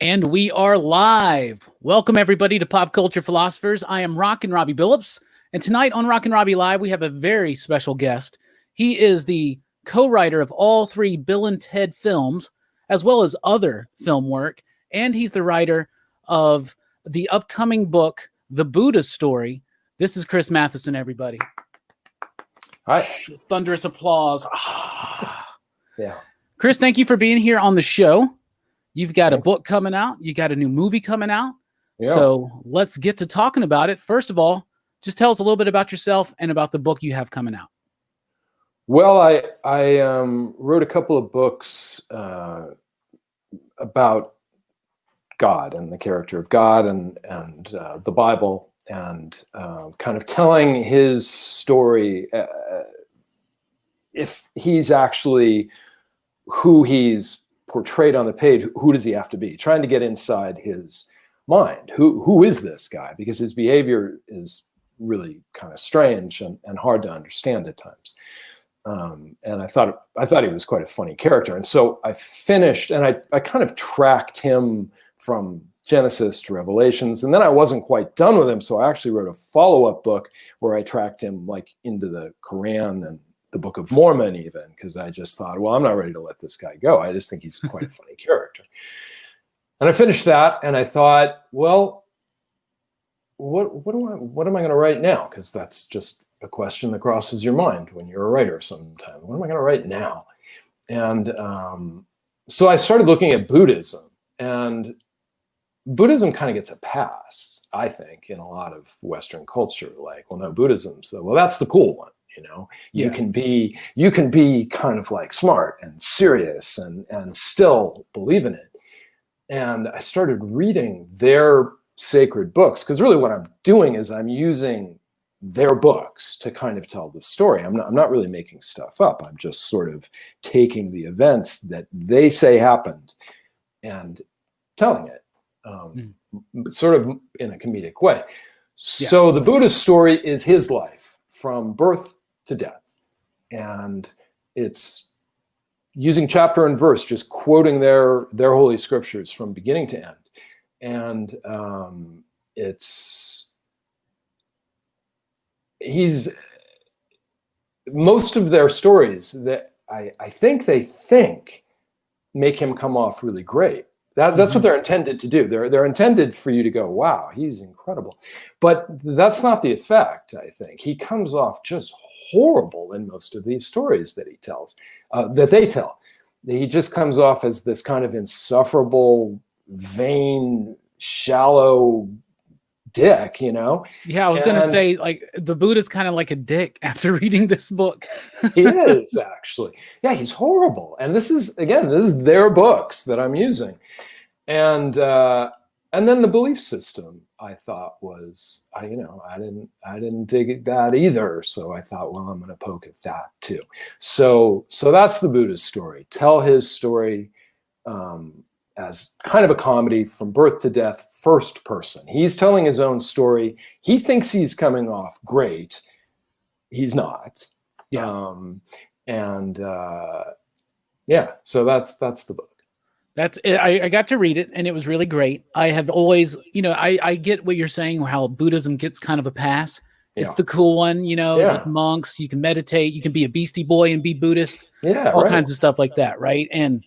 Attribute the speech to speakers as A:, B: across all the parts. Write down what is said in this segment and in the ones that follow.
A: And we are live. Welcome, everybody, to Pop Culture Philosophers. I am Rockin Robbie Billups, and tonight on Rockin Robbie Live, we have a very special guest. He is the co-writer of all three Bill and Ted films, as well as other film work, and he's the writer of the upcoming book, The Buddha Story. This is Chris Matheson, everybody.
B: Hi.
A: Thunderous applause.
B: Yeah.
A: Chris, thank you for being here on the show. You've got a book coming out. You got a new movie coming out.
B: Yeah.
A: So let's get to talking about it. First of all, just tell us a little bit about yourself and about the book you have coming out.
B: Well, I wrote a couple of books about God and the character of God and the Bible, and kind of telling his story, if he's actually who he's portrayed on the page, who does he have to be? Trying to get inside his mind. Who is this guy? Because his behavior is really kind of strange and hard to understand at times. And I thought he was quite a funny character. And so I finished, and I kind of tracked him from Genesis to Revelations, and then I wasn't quite done with him, so I actually wrote a follow-up book where I tracked him like into the Quran and the Book of Mormon even, because I just thought, well, I'm not ready to let this guy go. I just think he's quite a funny character. And I finished that, and I thought, well, what am I going to write now? Because that's just a question that crosses your mind when you're a writer sometimes. What am I going to write now? And so I started looking at Buddhism, and Buddhism kind of gets a pass, I think, in a lot of Western culture. Like, well, no, Buddhism's, well, that's the cool one. You know, you can be kind of like smart and serious and still believe in it. And I started reading their sacred books, because really what I'm doing is I'm using their books to kind of tell the story. I'm not really making stuff up. I'm just sort of taking the events that they say happened and telling it, sort of in a comedic way. Yeah. So the Buddha story is his life from birth to death, and it's using chapter and verse, just quoting their holy scriptures from beginning to end. And most of their stories that I think they think make him come off really great. That's what they're intended to do. They're intended for you to go, wow, he's incredible. But that's not the effect, I think. He comes off just horrible in most of these stories that he tells, that they tell. He just comes off as this kind of insufferable, vain, shallow dick, you know?
A: Yeah, I was going to say, like, the Buddha's kind of like a dick after reading this book.
B: He is, actually. Yeah, he's horrible. And this is their books that I'm using. And then the belief system, I thought was, I didn't dig that either. So I thought, well, I'm going to poke at that too. So that's the Buddha's story. Tell his story as kind of a comedy from birth to death, first person. He's telling his own story. He thinks he's coming off great. He's not.
A: Yeah.
B: So that's the book.
A: That's it. I got to read it, and it was really great. I have always, I get what you're saying, how Buddhism gets kind of a pass. It's the cool one, like monks, you can meditate, you can be a Beastie Boy and be Buddhist, all kinds of stuff like that, right? And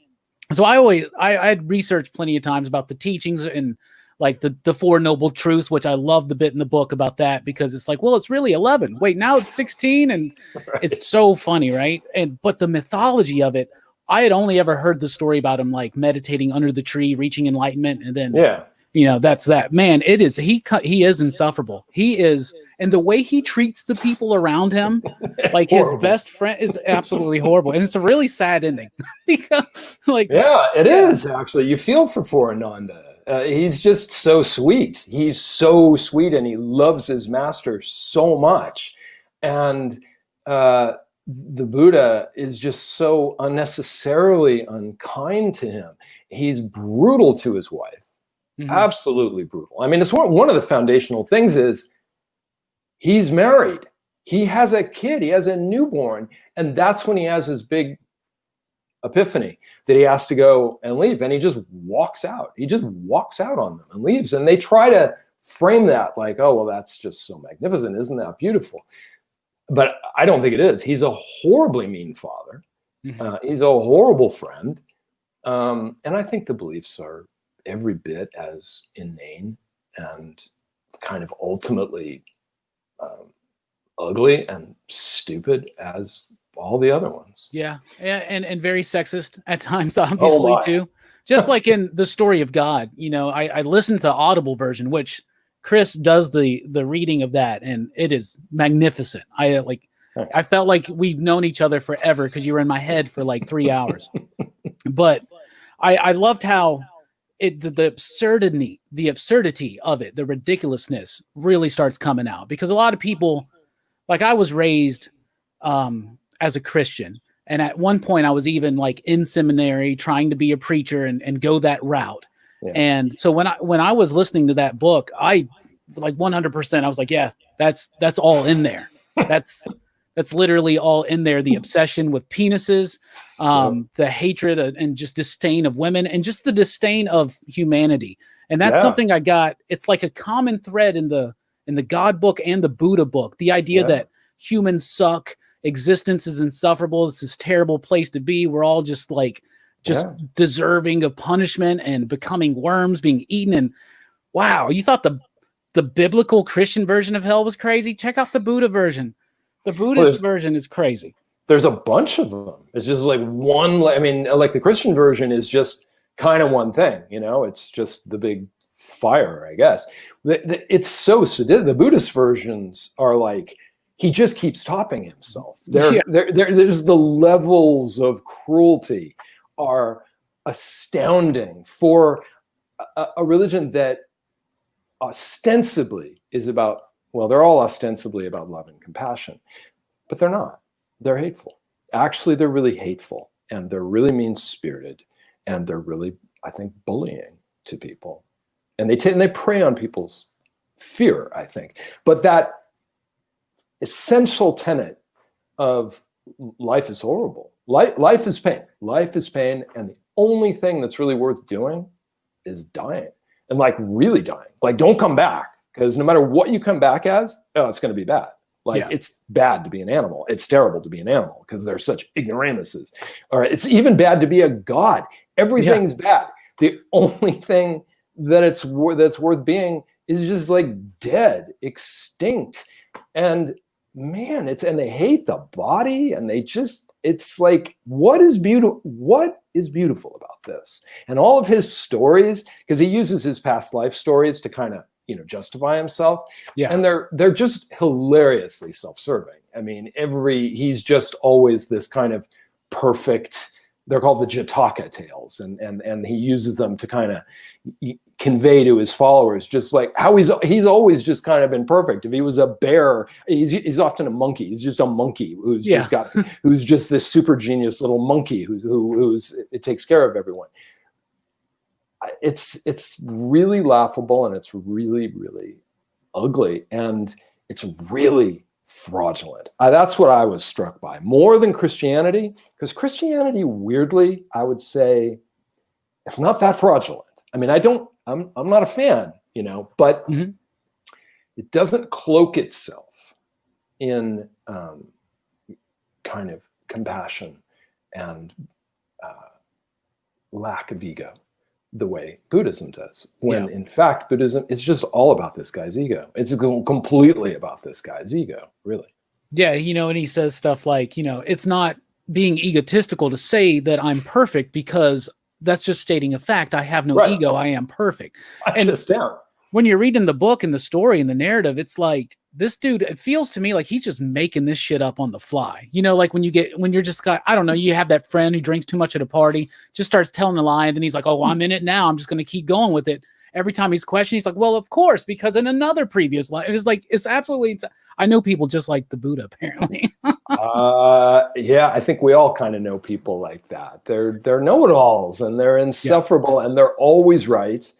A: so I had researched plenty of times about the teachings and like the Four Noble Truths, which I love the bit in the book about that, because it's like, well, it's really 11. Wait, now it's 16, and it's so funny, right? But the mythology of it, I had only ever heard the story about him like meditating under the tree, reaching enlightenment, and then that's that. Man, it is he is insufferable. He is, and the way he treats the people around him, like his best friend, is absolutely horrible, and it's a really sad ending.
B: It is actually. You feel for poor Ananda. He's just so sweet. He's so sweet, and he loves his master so much, and the Buddha is just so unnecessarily unkind to him. He's brutal to his wife. Absolutely brutal. I mean, it's one of the foundational things is he's married. He has a kid. He has a newborn. And that's when he has his big epiphany that he has to go and leave, and he just walks out. He just walks out on them and leaves. And they try to frame that like, oh, well, that's just so magnificent. Isn't that beautiful? But I don't think it is. He's a horribly mean father. He's a horrible friend. And I think the beliefs are every bit as inane and kind of ultimately ugly and stupid as all the other ones.
A: Yeah. And very sexist at times, obviously, too. Just like in The Story of God, you know, I listened to the Audible version, which Chris does the reading of that, and it is magnificent. I felt like we've known each other forever because you were in my head for like 3 hours. But I loved how the absurdity of it, the ridiculousness really starts coming out, because a lot of people, like, I was raised as a Christian, and at one point I was even like in seminary trying to be a preacher and go that route. Yeah. And so when I was listening to that book, I like 100%, I was like, yeah, that's all in there. That's literally all in there. The obsession with penises, the hatred and just disdain of women, and just the disdain of humanity. And that's something I got. It's like a common thread in the God book and the Buddha book. The idea that humans suck, existence is insufferable. It's this terrible place to be. We're all just deserving of punishment and becoming worms, being eaten. And wow, you thought the biblical Christian version of hell was crazy? Check out the Buddha version. The Buddhist version is crazy.
B: There's a bunch of them. It's just like one. I mean, like the Christian version is just kind of one thing. You know, it's just the big fire, I guess. It's so sadistic. The Buddhist versions are like, he just keeps topping himself. There's the levels of cruelty are astounding for a religion that ostensibly is about, well, they're all ostensibly about love and compassion, but they're not. They're hateful. Actually, they're really hateful, and they're really mean-spirited, and they're really, I think, bullying to people. And they prey on people's fear, I think. But that essential tenet of life is horrible. Life is pain. Life is pain, and the only thing that's really worth doing is dying, and like really dying. Like, don't come back, because no matter what you come back as, it's going to be bad. Like, it's bad to be an animal. It's terrible to be an animal because they're such ignoramuses. Or it's even bad to be a god. Everything's bad. The only thing that that's worth being is just like dead, extinct. And man, and they hate the body, and it's like, what is beautiful about this? And all of his stories, because he uses his past life stories to kind of, justify himself. Yeah. And they're just hilariously self-serving. I mean, he's just always this kind of perfect, they're called the Jataka tales. And he uses them to kind of convey to his followers just like how he's always just kind of been perfect. If he was a bear, he's often a monkey. He's just a monkey who's just this super genius little monkey who's it takes care of everyone. It's really laughable, and it's really, really ugly, and it's really fraudulent. That's what I was struck by more than Christianity, because Christianity, weirdly, I would say it's not that fraudulent. I mean, I'm not a fan, but it doesn't cloak itself in kind of compassion and lack of ego the way Buddhism does, when in fact Buddhism, it's just all about this guy's ego. It's completely about this guy's ego, really.
A: Yeah, and he says stuff like, it's not being egotistical to say that I'm perfect, because that's just stating a fact. I have no ego. I am perfect. When you're reading the book and the story and the narrative, it's like, this dude, it feels to me like he's just making this shit up on the fly. Like when you're just got, I don't know, you have that friend who drinks too much at a party, just starts telling a lie, and then he's like, oh, well, I'm in it now, I'm just going to keep going with it. Every time he's questioned, he's like, well, of course, because in another previous life, it's like, I know people just like the Buddha, apparently.
B: Yeah, I think we all kind of know people like that. They're know-it-alls, and they're insufferable, and they're always right,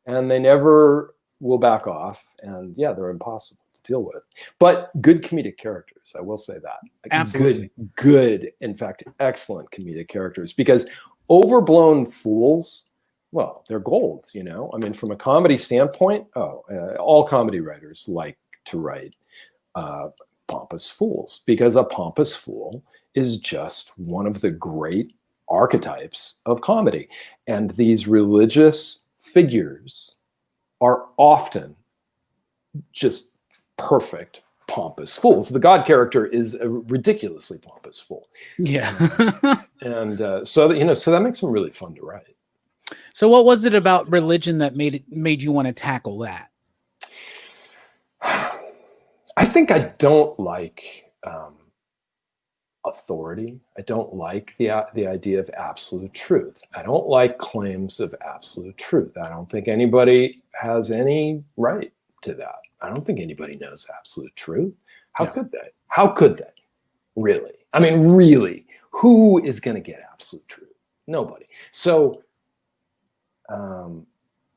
B: and they never will back off. And they're impossible to to deal with. But good comedic characters, I will say that. Like
A: absolutely.
B: Good, in fact, excellent comedic characters, because overblown fools, well, they're gold, you know? I mean, from a comedy standpoint, all comedy writers like to write pompous fools, because a pompous fool is just one of the great archetypes of comedy. And these religious figures are often just perfect pompous fools. The God character is a ridiculously pompous fool.
A: Yeah.
B: And so, you know, so that makes them really fun to write.
A: So what was it about religion that made you want to tackle that?
B: I think I don't like authority. I don't like the idea of absolute truth. I don't like claims of absolute truth. I don't think anybody has any right to that. I don't think anybody knows absolute truth. How could they? How could they? Really? I mean, really, who is going to get absolute truth? Nobody. So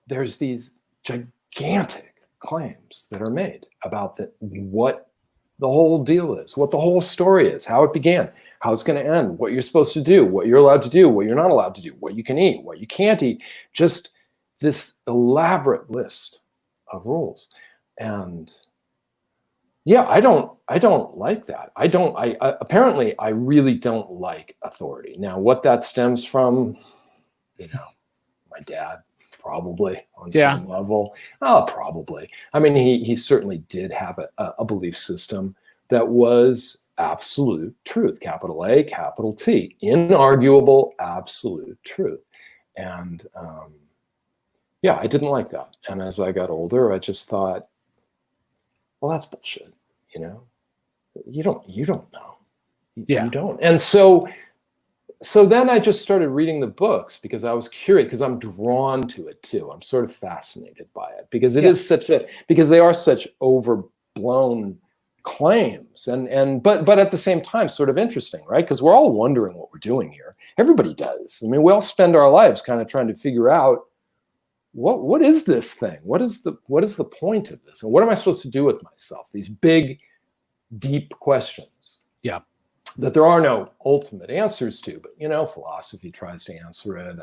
B: there's these gigantic claims that are made about what the whole deal is, what the whole story is, how it began, how it's going to end, what you're supposed to do, what you're allowed to do, what you're not allowed to do, what you can eat, what you can't eat. Just this elaborate list of rules. And yeah, I don't like that. Apparently I really don't like authority. Now, what that stems from, you know, my dad, probably on some level. Probably. I mean, he certainly did have a belief system that was absolute truth, capital A, capital T, inarguable, absolute truth. And yeah, I didn't like that. And as I got older, I just thought, well, that's bullshit. You know, you don't know. You don't. And so then I just started reading the books because I was curious, because I'm drawn to it too. I'm sort of fascinated by it because it is because they are such overblown claims but at the same time sort of interesting, right? Because we're all wondering what we're doing here. Everybody does. I mean, we all spend our lives kind of trying to figure out what is this thing? What is the point of this? And what am I supposed to do with myself? These big, deep questions.
A: Yeah.
B: That there are no ultimate answers to, but, you know, philosophy tries to answer it, and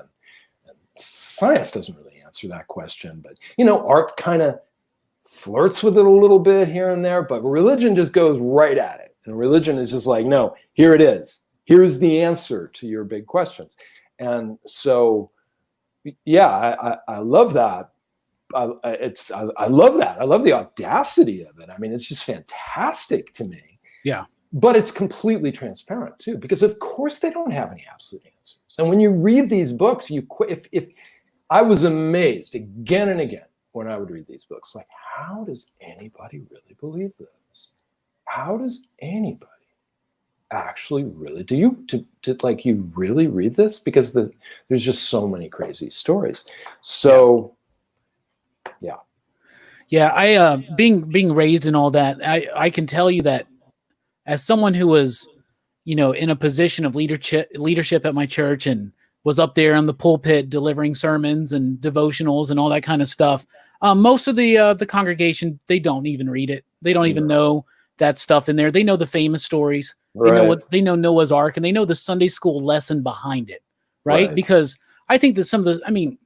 B: science doesn't really answer that question. But, you know, art kind of flirts with it a little bit here and there, but religion just goes right at it. And religion is just like, no, here it is. Here's the answer to your big questions. And so, yeah, I love that. I love that. I love the audacity of it. I mean, it's just fantastic to me.
A: Yeah.
B: But it's completely transparent too, because of course they don't have any absolute answers. And when you read these books, if I was amazed again and again when I would read these books, like, how does anybody really believe this? How does anybody actually really, like, you really read this? Because there's just so many crazy stories. So yeah.
A: I being raised in all that, I can tell you that as someone who was, you know, in a position of leadership at my church and was up there in the pulpit delivering sermons and devotionals and all that kind of stuff, most of the congregation, they don't even read it. They don't even know that stuff in there. They know the famous stories. Right. They know Noah's Ark, and they know the Sunday school lesson behind it, right? Because I think that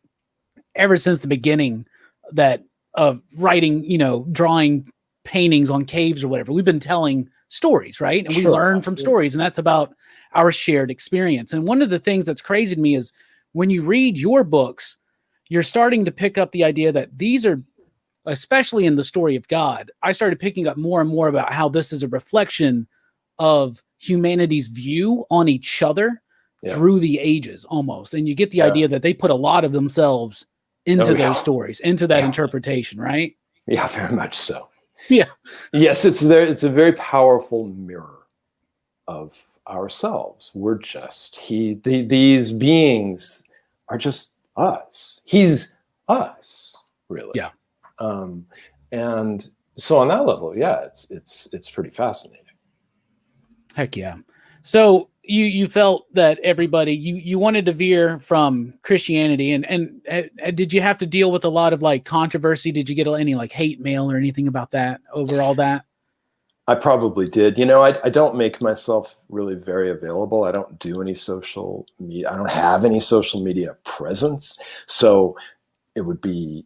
A: ever since the beginning that of writing, you know, drawing paintings on caves or whatever, we've been telling stories, right? And we learn from stories, and that's about our shared experience. And one of the things that's crazy to me is when you read your books, you're starting to pick up the idea that these are, especially in the story of God, I started picking up more and more about how this is a reflection of humanity's view on each other through the ages almost. And you get the idea that they put a lot of themselves into those stories, into that interpretation, right?
B: Yeah, very much so.
A: Yeah.
B: Yes, it's a very powerful mirror of ourselves. We're just these beings are just us. He's us, really.
A: Yeah.
B: And so on that level, yeah, it's pretty fascinating.
A: Heck yeah. So you felt that everybody you wanted to veer from Christianity, and did you have to deal with a lot of like controversy? Did you get any like hate mail or anything about that over all that?
B: I probably did. You know, I don't make myself really very available. I don't do any social media. I don't have any social media presence. So it would be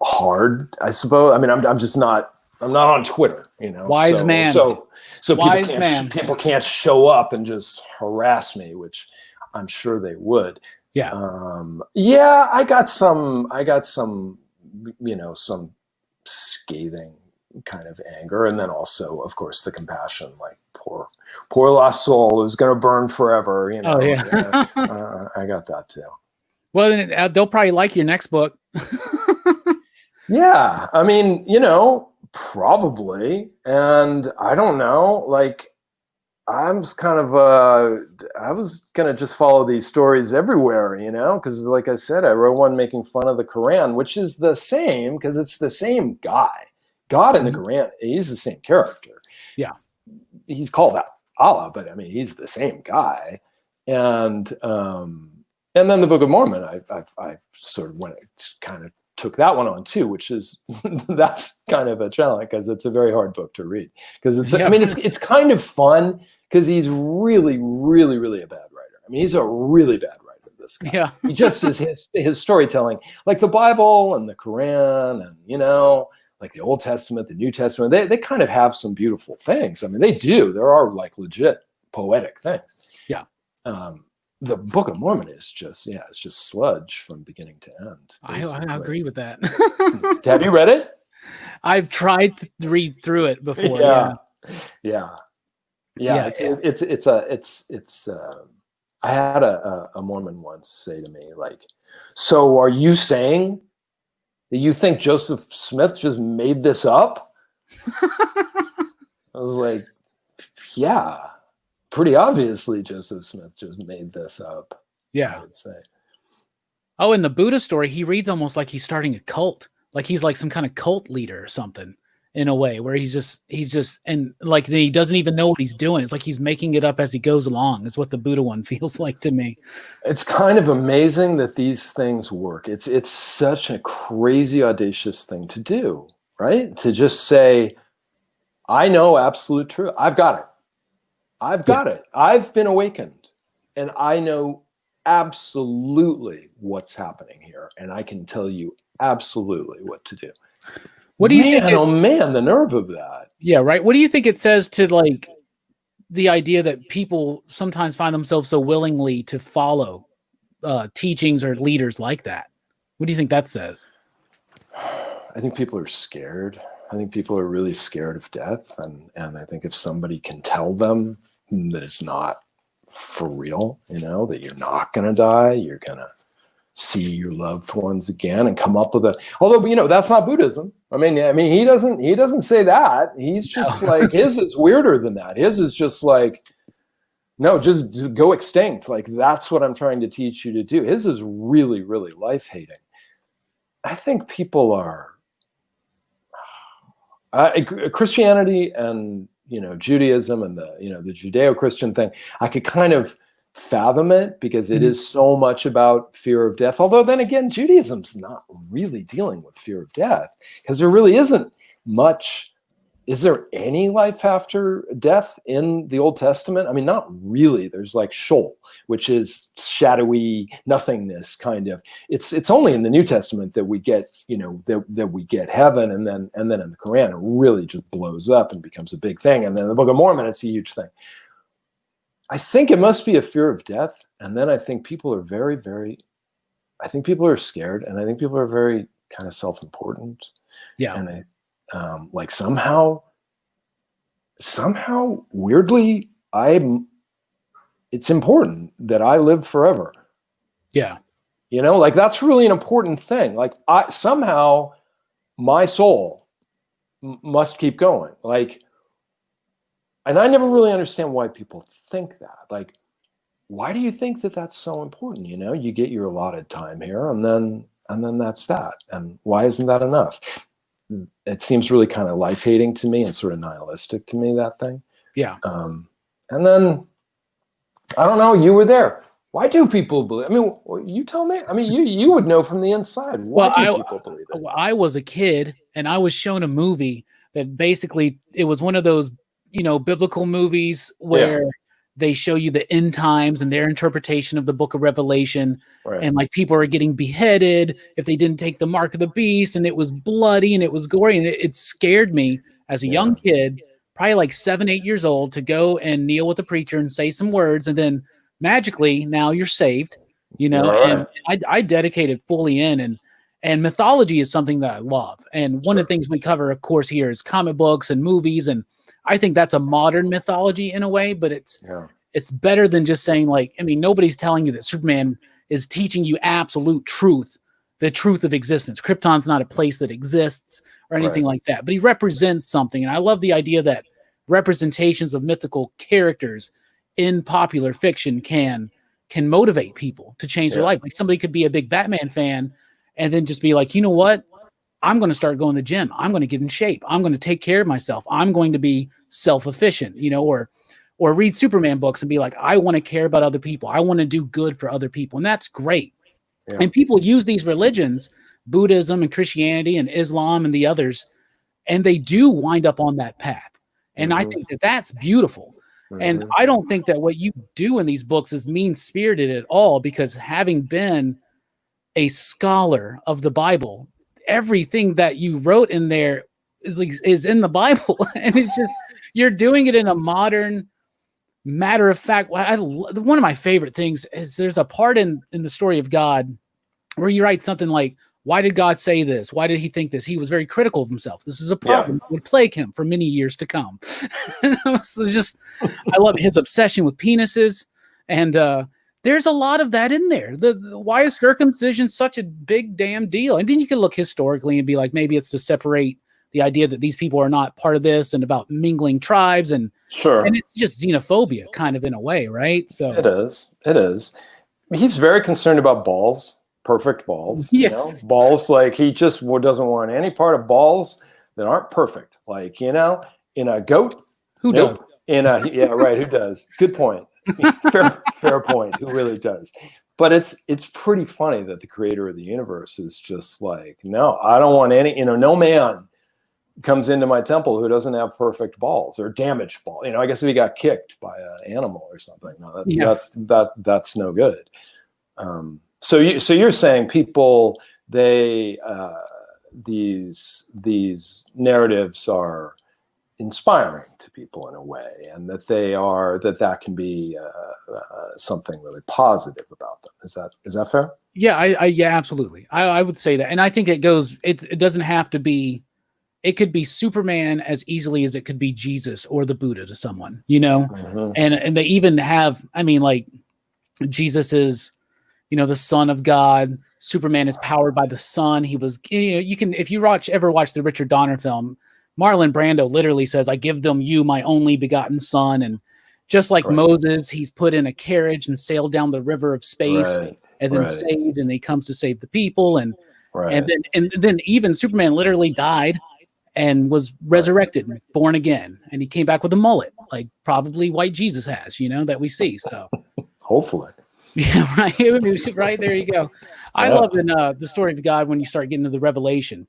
B: hard, I suppose. I mean, I'm just not, I'm not on Twitter, you know.
A: Wise man.
B: So
A: Wise man.
B: people can't show up and just harass me, which I'm sure they would.
A: Yeah.
B: Yeah, I got some, you know, some scathing kind of anger, and then also, of course, the compassion, like poor lost soul who's going to burn forever, you know.
A: Oh, yeah.
B: I got that too.
A: Well, then, they'll probably like your next book.
B: Yeah, I mean, you know, probably. And I don't know, like, I was gonna just follow these stories everywhere, you know, because like I said, I wrote one making fun of the Quran, which is the same, because it's the same guy. God in the Quran, he's the same character.
A: Yeah.
B: He's called Allah, but I mean, he's the same guy. And then the Book of Mormon, I sort of kind of took that one on too, which is, that's kind of a challenge because it's a very hard book to read. Because it's, I mean, it's kind of fun because he's really, really, really a bad writer. I mean, he's a really bad writer, this guy.
A: Yeah.
B: He just is his storytelling, like the Bible and the Quran and, you know, like the Old Testament, the New Testament, they kind of have some beautiful things. I mean, they do. There are like legit poetic things.
A: Yeah.
B: The Book of Mormon is just, yeah, it's just sludge from beginning to end.
A: I agree with that.
B: Have you read it?
A: I've tried to read through it before.
B: Yeah. It's I had a Mormon once say to me, like, so are you saying that you think Joseph Smith just made this up? I was like, yeah, pretty obviously Joseph Smith just made this up.
A: Yeah.
B: I would say.
A: Oh, in the Buddha story, he reads almost like he's starting a cult. Like he's like some kind of cult leader or something, in a way where he's just, and like he doesn't even know what he's doing. It's like he's making it up as he goes along. Is what the Buddha one feels like to me.
B: It's kind of amazing that these things work. It's such a crazy, audacious thing to do, right? To just say, I know absolute truth. I've got it. I've been awakened, and I know absolutely what's happening here, and I can tell you absolutely what to do.
A: What do you think?
B: Oh man, the nerve of that.
A: Yeah, right. What do you think it says to like the idea that people sometimes find themselves so willingly to follow teachings or leaders like that? What do you think that says?
B: I think people are scared. I think people are really scared of death, and I think if somebody can tell them that it's not for real, you know, that you're not going to die, you're going to see your loved ones again and come up with a, although, you know, that's not Buddhism. I mean, he doesn't say that. He's just like, his is weirder than that. His is just like, no, just go extinct. Like, that's what I'm trying to teach you to do. His is really, really life-hating. I think people are, Christianity and, you know, Judaism and the, you know, the Judeo-Christian thing, I could kind of fathom it because it is so much about fear of death. Although then again, Judaism's not really dealing with fear of death because there really isn't much. Is there any life after death in the Old Testament? I mean, not really. There's like Sheol, which is shadowy nothingness kind of. It's only in the New Testament that we get, you know, that we get heaven, and then in the Quran it really just blows up and becomes a big thing. And then in the Book of Mormon, it's a huge thing. I think it must be a fear of death. And then I think people are very, very, I think people are scared, and I think people are very kind of self-important.
A: Yeah.
B: And like somehow weirdly, it's important that I live forever.
A: Yeah.
B: You know, like that's really an important thing. Like somehow my soul must keep going. Like, and I never really understand why people think that. Like, why do you think that that's so important? You know, you get your allotted time here, and then that's that. And why isn't that enough? It seems really kind of life-hating to me and sort of nihilistic to me, that thing.
A: Yeah.
B: And then I don't know. You were there. Why do people believe? I mean, you tell me. I mean, you would know from the inside. Why do people believe it?
A: I was a kid and I was shown a movie that basically it was one of those, biblical movies where they show you the end times and their interpretation of the book of Revelation. Right. And like people are getting beheaded if they didn't take the mark of the beast, and it was bloody and it was gory. And it scared me as a young kid, probably like 7, 8 years old, to go and kneel with the preacher and say some words. And then magically now you're saved, and I dedicated fully in, and mythology is something that I love. And one of the things we cover, of course, here is comic books and movies. And I think that's a modern mythology in a way, but it's better than just saying nobody's telling you that Superman is teaching you absolute truth, the truth of existence. Krypton's not a place that exists or anything like that, but he represents something. And I love the idea that representations of mythical characters in popular fiction can motivate people to change their life. Like somebody could be a big Batman fan and then just be like, you know what? I'm going to start going to the gym. I'm going to get in shape. I'm going to take care of myself. I'm going to be self-efficient, or read Superman books and be like, I want to care about other people. I want to do good for other people. And that's great. Yeah. And people use these religions, Buddhism and Christianity and Islam and the others, and they do wind up on that path. And I think that that's beautiful. And I don't think that what you do in these books is mean-spirited at all, because having been a scholar of the Bible, everything that you wrote in there is in the Bible. And it's just, you're doing it in a modern, matter of fact. One of my favorite things is there's a part in the story of God where you write something like, why did God say this? Why did he think this? He was very critical of himself. This is a problem that would plague him for many years to come. So I love his obsession with penises. And there's a lot of that in there. Why is circumcision such a big damn deal? And then you can look historically and be like, maybe it's to separate the idea that these people are not part of this, and about mingling tribes. And and it's just xenophobia kind of in a way, right? So
B: it is. He's very concerned about balls. Perfect balls.
A: Yes.
B: Balls, like he just doesn't want any part of balls that aren't perfect. Like, in a goat.
A: Who does?
B: Who does? Good point. Fair point. Who really does? But it's pretty funny that the creator of the universe is just like, no, I don't want any, no man comes into my temple who doesn't have perfect balls or damaged ball. I guess if he got kicked by an animal or something, no, that's no good. So you're saying people, these narratives are inspiring to people in a way, and that that can be something really positive about them. Is that fair?
A: Yeah, yeah, absolutely. I would say that, and I think it doesn't have to be. It could be Superman as easily as it could be Jesus or the Buddha to someone, and they even have. Jesus is, the Son of God. Superman is powered by the sun. He was, you can, if you ever watch the Richard Donner film, Marlon Brando literally says, I give them you, my only begotten son. And just like Moses, he's put in a carriage and sailed down the river of space and then saved, and he comes to save the people. And then even Superman literally died and was resurrected, born again. And he came back with a mullet, like probably white Jesus has, that we see. So
B: hopefully.
A: Yeah, right. Right there you go. I love in the story of God when you start getting to the Revelation.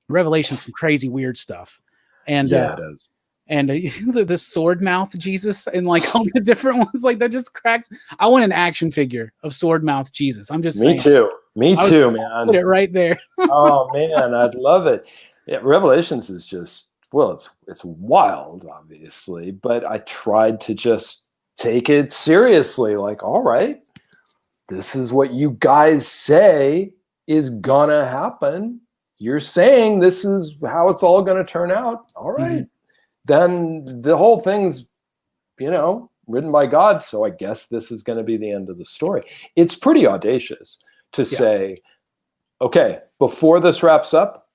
A: Revelation's some crazy weird stuff, and
B: it is.
A: And the sword mouth Jesus and like all the different ones, like that just cracks. I want an action figure of sword mouth Jesus. I'm just
B: me too, man.
A: Put it right there.
B: Oh man, I'd love it. Yeah, Revelations is just it's wild, obviously, but I tried to just take it seriously. Like, all right. This is what you guys say is gonna happen. You're saying this is how it's all gonna turn out. All right. Then the whole thing's, written by God. So I guess this is gonna be the end of the story. It's pretty audacious to say, okay, before this wraps up,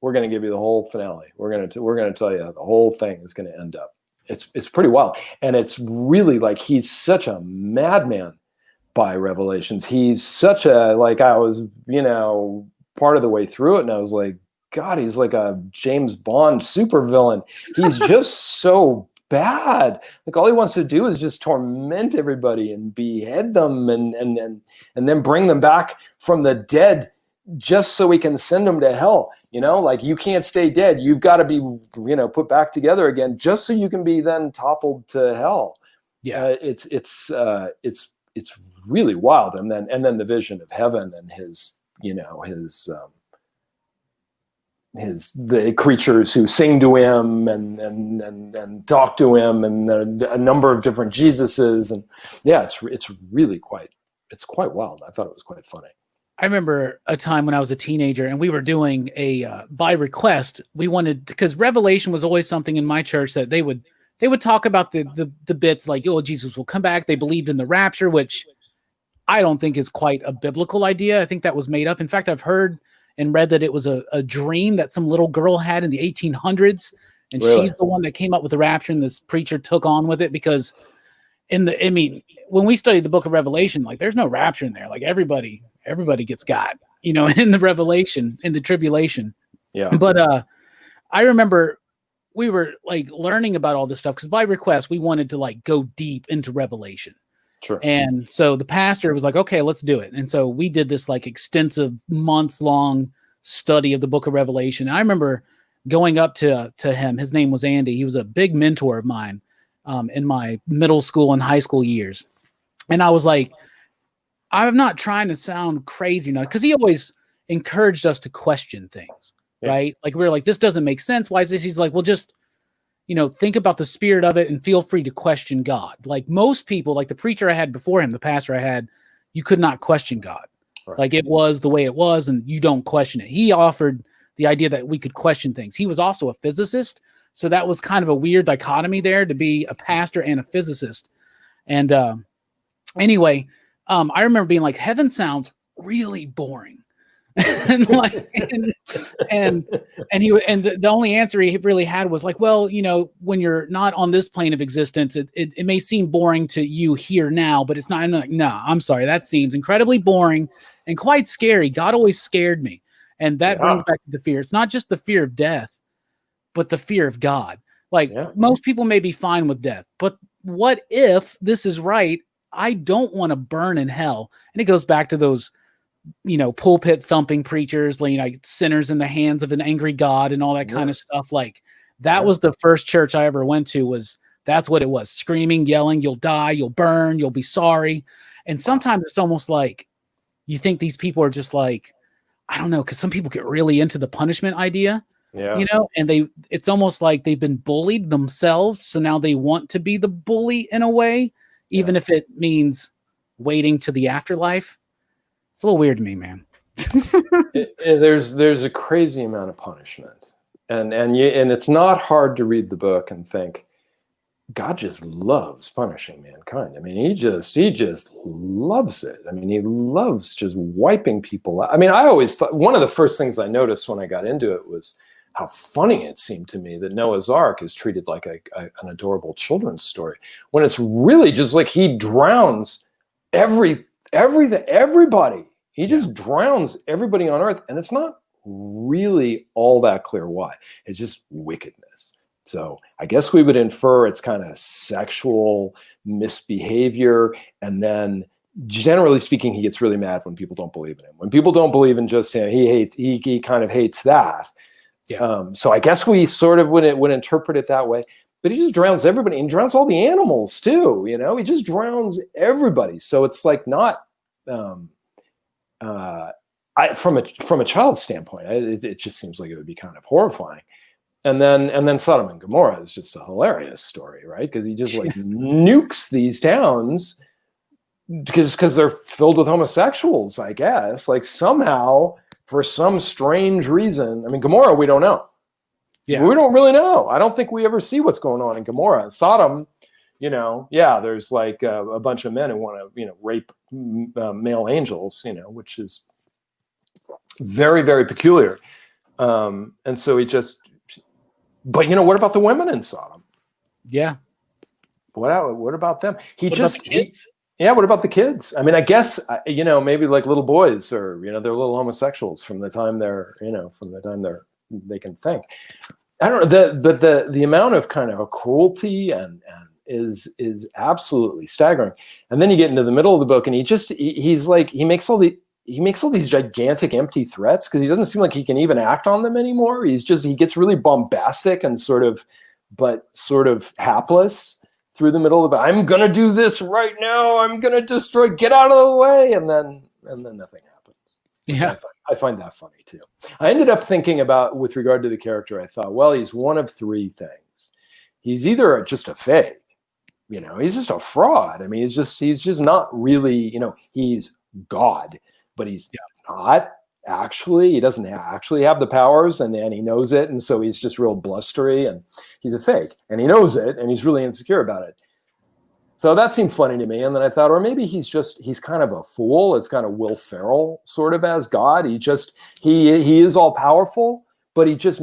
B: we're gonna give you the whole finale. We're gonna tell you how the whole thing is gonna end up. It's pretty wild. And it's really like he's such a madman by Revelations. He's such a, like, I was, part of the way through it, and I was like, God, he's like a James Bond supervillain. He's just so bad. Like all he wants to do is just torment everybody and behead them and then bring them back from the dead just so we can send them to hell. Like you can't stay dead. You've got to be, put back together again just so you can be then toppled to hell.
A: Yeah.
B: It's really wild. And then the vision of heaven and the creatures who sing to him and talk to him and a number of different Jesuses. And yeah, it's really quite wild. I thought it was quite funny.
A: I remember a time when I was a teenager and we were doing a, by request, we wanted, because Revelation was always something in my church that they would talk about the bits like, oh, Jesus will come back. They believed in the rapture, which I don't think is quite a biblical idea. I think that was made up. In fact, I've heard and read that it was a dream that some little girl had in the 1800s. And
B: Really?
A: She's the one that came up with the rapture, and this preacher took on with it because when we studied the book of Revelation, like there's no rapture in there. Like everybody gets got, in the Revelation, in the tribulation.
B: Yeah.
A: But I remember we were like learning about all this stuff because by request, we wanted to like go deep into Revelation.
B: Sure.
A: And so the pastor was like, okay, let's do it. And so we did this like extensive months-long study of the book of Revelation. And I remember going up to him. His name was Andy. He was a big mentor of mine in my middle school and high school years. And I was like, I'm not trying to sound crazy, because he always encouraged us to question things, right? Like we were like, this doesn't make sense. Why is this? He's like, well, just think about the spirit of it and feel free to question God. Like most people, like the preacher I had before him, the pastor I had, you could not question God. Right. Like it was the way it was and you don't question it. He offered the idea that we could question things. He was also a physicist. So that was kind of a weird dichotomy there to be a pastor and a physicist. And anyway, I remember being like, heaven sounds really boring. and the only answer he really had was like, well, when you're not on this plane of existence, it may seem boring to you here now, but it's not. I'm like, no, I'm sorry. That seems incredibly boring and quite scary. God always scared me. And that brings back to the fear. It's not just the fear of death, but the fear of God. Like most people may be fine with death, but what if this is right? I don't want to burn in hell. And it goes back to those pulpit thumping preachers, like sinners in the hands of an angry God and all that kind of stuff. Like that was the first church I ever went to. That's what it was. Screaming, yelling, you'll die, you'll burn, you'll be sorry. And sometimes it's almost like you think these people are just like, I don't know, because some people get really into the punishment idea, and it's almost like they've been bullied themselves. So now they want to be the bully in a way, even if it means waiting to the afterlife. It's a little weird to me, man.
B: There's a crazy amount of punishment, and it's not hard to read the book and think God just loves punishing mankind. I mean, he just loves it. I mean, he loves just wiping people out. I mean, I always thought one of the first things I noticed when I got into it was how funny it seemed to me that Noah's Ark is treated like an adorable children's story, when it's really just like he drowns everybody. He just drowns everybody on earth, and it's not really all that clear why. It's just wickedness. So I guess we would infer it's kind of sexual misbehavior, and then generally speaking, he gets really mad when people don't believe in him. When people don't believe in just him, he kind of hates that. Yeah. So I guess we sort of would interpret it that way. But he just drowns everybody, and he drowns all the animals too. He just drowns everybody. So it's like not. From a child's standpoint, it just seems like it would be kind of horrifying. And then Sodom and Gomorrah is just a hilarious story, right? Because he just like nukes these towns because they're filled with homosexuals, I guess. Like somehow, for some strange reason, I mean, Gomorrah, we don't know. Yeah, we don't really know. I don't think we ever see what's going on in Gomorrah. Sodom, there's like a bunch of men who want to, rape male angels, which is very, very peculiar. And so but what about the women in Sodom? Yeah. What about them? What about the kids? What about the kids? I mean, I guess, maybe like little boys or, they're little homosexuals from the time they can think. I don't know, but the amount of kind of cruelty and is absolutely staggering. And then you get into the middle of the book, and he's like, he makes all these gigantic empty threats because he doesn't seem like he can even act on them anymore. He gets really bombastic and sort of hapless through the middle of the book. I'm gonna do this right now. I'm gonna destroy. Get out of the way, and then nothing happens.
A: Yeah.
B: I find that funny too. I ended up thinking about, with regard to the character, I thought, well, he's one of three things. He's either just a fake, he's just a fraud. I mean, he's just not really, he's God, but he's not actually. He doesn't actually have the powers, and he knows it, and so he's just real blustery, and he's a fake, and he knows it, and he's really insecure about it. So that seemed funny to me. And then I thought, or maybe he's kind of a fool. It's kind of Will Ferrell sort of as God. He is all powerful, but he just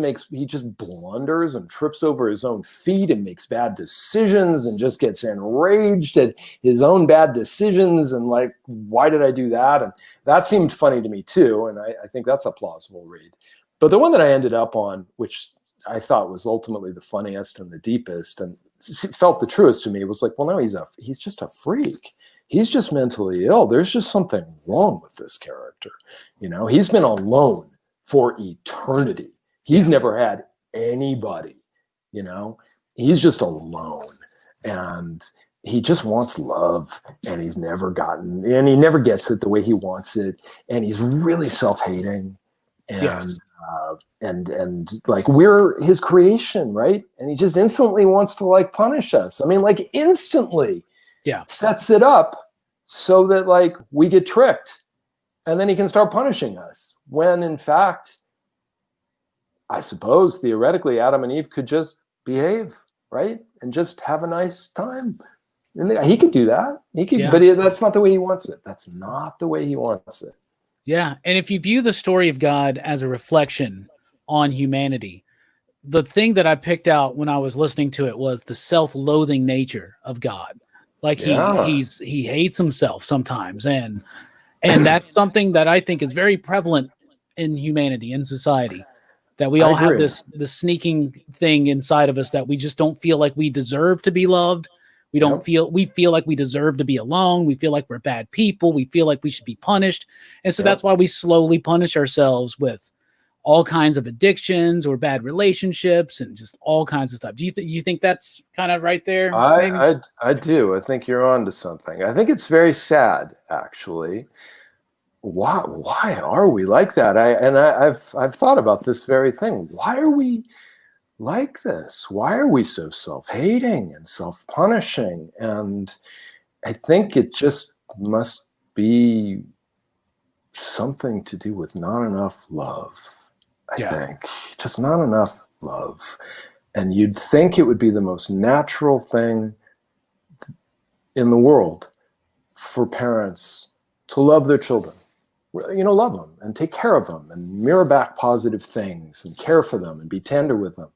B: blunders and trips over his own feet and makes bad decisions and just gets enraged at his own bad decisions. And like, why did I do that? And that seemed funny to me too. And I think that's a plausible read. But the one that I ended up on, which I thought was ultimately the funniest and the deepest and felt the truest to me, was like, well, no, he's just a freak. He's just mentally ill. There's just something wrong with this character. He's been alone for eternity. He's never had anybody, he's just alone, and he just wants love, and he never gets it the way he wants it. And he's really self-hating. And
A: yes.
B: And like, we're his creation, right? And he just instantly wants to like punish us. I mean, like instantly, sets it up so that like we get tricked, and then he can start punishing us. When in fact, I suppose theoretically, Adam and Eve could just behave, right, and just have a nice time. And he could do that. But that's not the way he wants it. That's not the way he wants it.
A: Yeah, and if you view the story of God as a reflection on humanity, the thing that I picked out when I was listening to it was the self-loathing nature of God. Like he hates himself sometimes, and that's something that I think is very prevalent in humanity, in society, that we all have this sneaking thing inside of us that we just don't feel like we deserve to be loved. We feel like we deserve to be alone. We feel like we're bad people. We feel like we should be punished. And so that's why we slowly punish ourselves with all kinds of addictions or bad relationships and just all kinds of stuff. Do you think that's kind of right there?
B: I do. I think you're on to something. I think it's very sad, actually. Why are we like that? I've thought about this very thing. Why are we like this? Why are we so self-hating and self-punishing? And I think it just must be something to do with not enough love. I think just not enough love. And you'd think it would be the most natural thing in the world for parents to love their children. Love them and take care of them and mirror back positive things and care for them and be tender with them.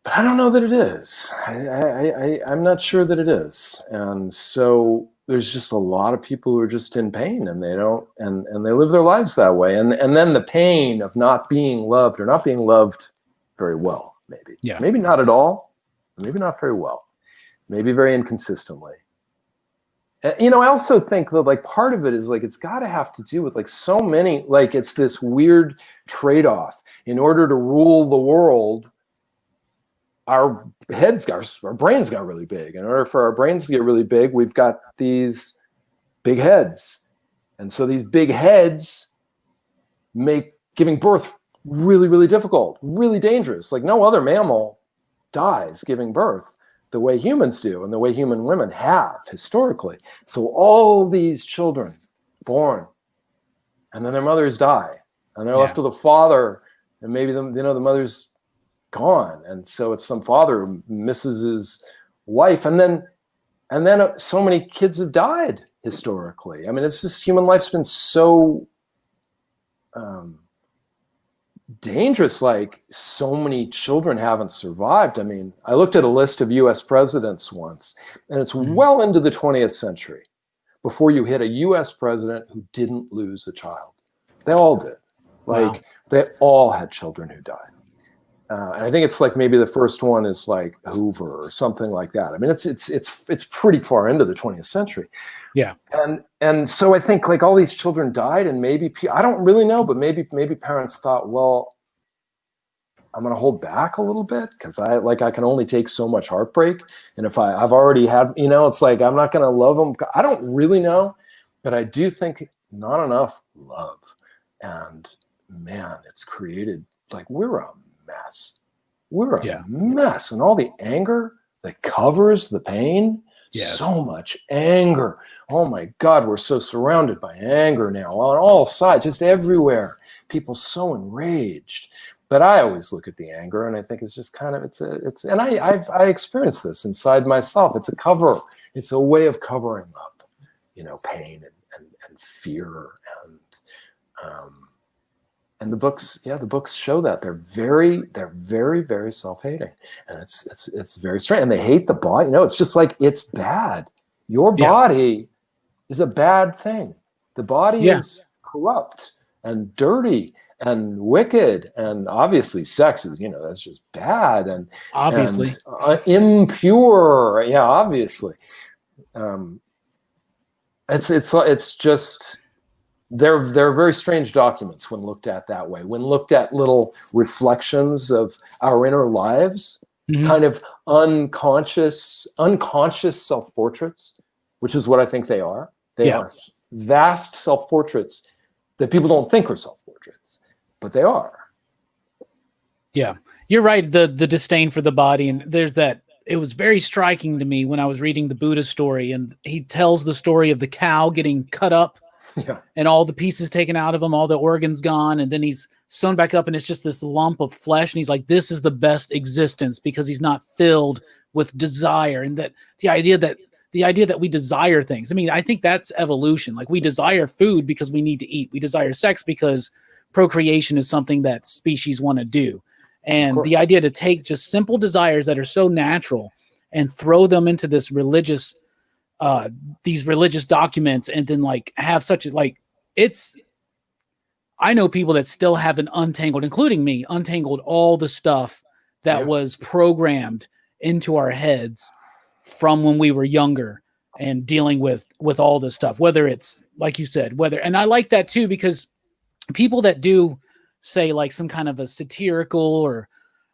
B: But I don't know that it is. I'm not sure that it is. And so there's just a lot of people who are just in pain, and they don't, and they live their lives that way. And then the pain of not being loved, or not being loved very well, maybe. Yeah. Maybe not at all. Maybe not very well. Maybe very inconsistently. I also think that like part of it is like, it's got to have to do with like so many, like it's this weird trade-off. In order to rule the world, our brains got really big. In order for our brains to get really big, we've got these big heads. And so these big heads make giving birth really, really difficult, really dangerous. Like no other mammal dies giving birth the way humans do, and the way human women have historically. So all these children born, and then their mothers die, and they're left with a father, and maybe the mother's gone, and so it's some father who misses his wife, and then so many kids have died historically. I mean, it's just human life's been so dangerous. Like so many children haven't survived. I mean, I looked at a list of US presidents once, and it's well into the 20th century before you hit a US president who didn't lose a child. They all did. Like they all had children who died. And I think it's like maybe the first one is like Hoover or something like that. I mean, it's pretty far into the 20th century.
A: Yeah.
B: And so I think like all these children died, and maybe I don't really know, but maybe parents thought, well, I'm going to hold back a little bit because I can only take so much heartbreak. And if I've already had, it's like, I'm not going to love them. I don't really know, but I do think not enough love. And man, it's created, like, we're a mess. We're a mess. And all the anger that covers the pain, so much anger. Oh my God, we're so surrounded by anger now on all sides, just everywhere. People so enraged. But I always look at the anger and I think it's just kind of, and I experienced this inside myself. It's a cover. It's a way of covering up, pain and fear. And the books show that they're very, very self-hating. And it's very strange. And they hate the body. It's just like, it's bad. Your body is a bad thing. The body is corrupt and dirty and wicked, and obviously sex is, that's just bad and
A: obviously
B: and, impure. Yeah, obviously. It's just they're very strange documents when looked at that way. When looked at little reflections of our inner lives, kind of unconscious self-portraits, which is what I think they are. They are vast self-portraits that people don't think are self-portraits. But they are.
A: Yeah, you're right. The disdain for the body, and there's that. It was very striking to me when I was reading the Buddha story, and he tells the story of the cow getting cut up, and all the pieces taken out of him, all the organs gone, and then he's sewn back up, and it's just this lump of flesh, and he's like, "This is the best existence because he's not filled with desire," and that the idea that we desire things. I mean, I think that's evolution. Like, we desire food because we need to eat. We desire sex because procreation is something that species want to do. And the idea to take just simple desires that are so natural and throw them into this religious, these religious documents, and then like have such a, like, I know people that still haven't untangled, including me, untangled all the stuff that was programmed into our heads from when we were younger and dealing with all this stuff, whether it's, like you said, and I like that too, because people that do say like some kind of a satirical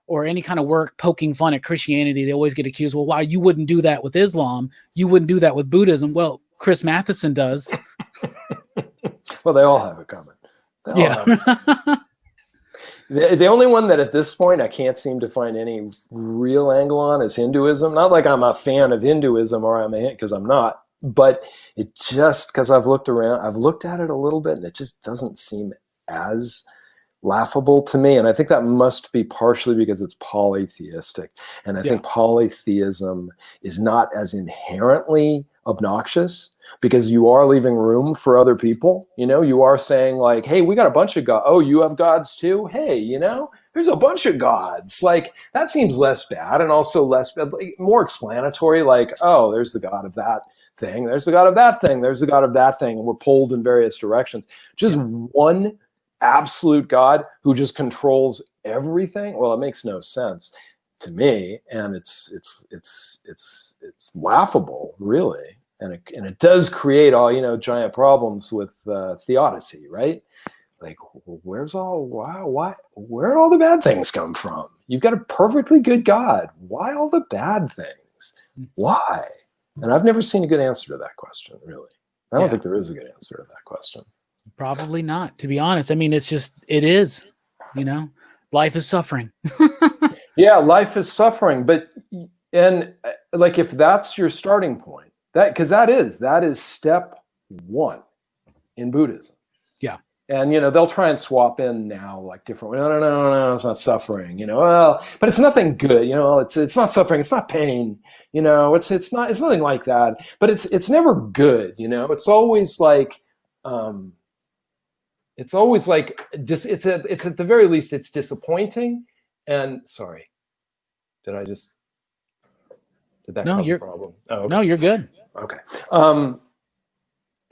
A: or any kind of work poking fun at Christianity, they always get accused, well, why you wouldn't do that with Islam? You wouldn't do that with Buddhism. Well, Chris Matheson does.
B: Well, they all have it coming. The only one that at this point I can't seem to find any real angle on is Hinduism. Not like I'm a fan of Hinduism because I'm not, but it just, because I've looked at it a little bit, and it just doesn't seem as laughable to me. And I think that must be partially because it's polytheistic. And I think polytheism is not as inherently obnoxious, because you are leaving room for other people. You are saying like, hey, we got a bunch of gods. Oh, you have gods too? Hey, there's a bunch of gods. Like, that seems less bad, and also less bad, like, more explanatory. Like, oh, there's the god of that thing. There's the god of that thing. There's the god of that thing. And we're pulled in various directions. Just one absolute God who just controls everything. Well, it makes no sense to me, and it's laughable, really, and it does create all giant problems with theodicy, right? Like, where'd all the bad things come from? You've got a perfectly good God. Why all the bad things? Why? And I've never seen a good answer to that question, really. I don't think there is a good answer to that question.
A: Probably not, to be honest. I mean, it is, life is suffering.
B: Yeah, life is suffering. And like, if that's your starting point, because that is step one in Buddhism. Yeah. And, they'll try and swap in now, like, different. No, it's not suffering, well, but it's nothing good, it's not suffering. It's not pain, it's nothing like that, but it's never good. It's always like, it's at the very least, it's disappointing. And sorry, did that cause a problem? Oh, okay.
A: No, you're good.
B: Okay.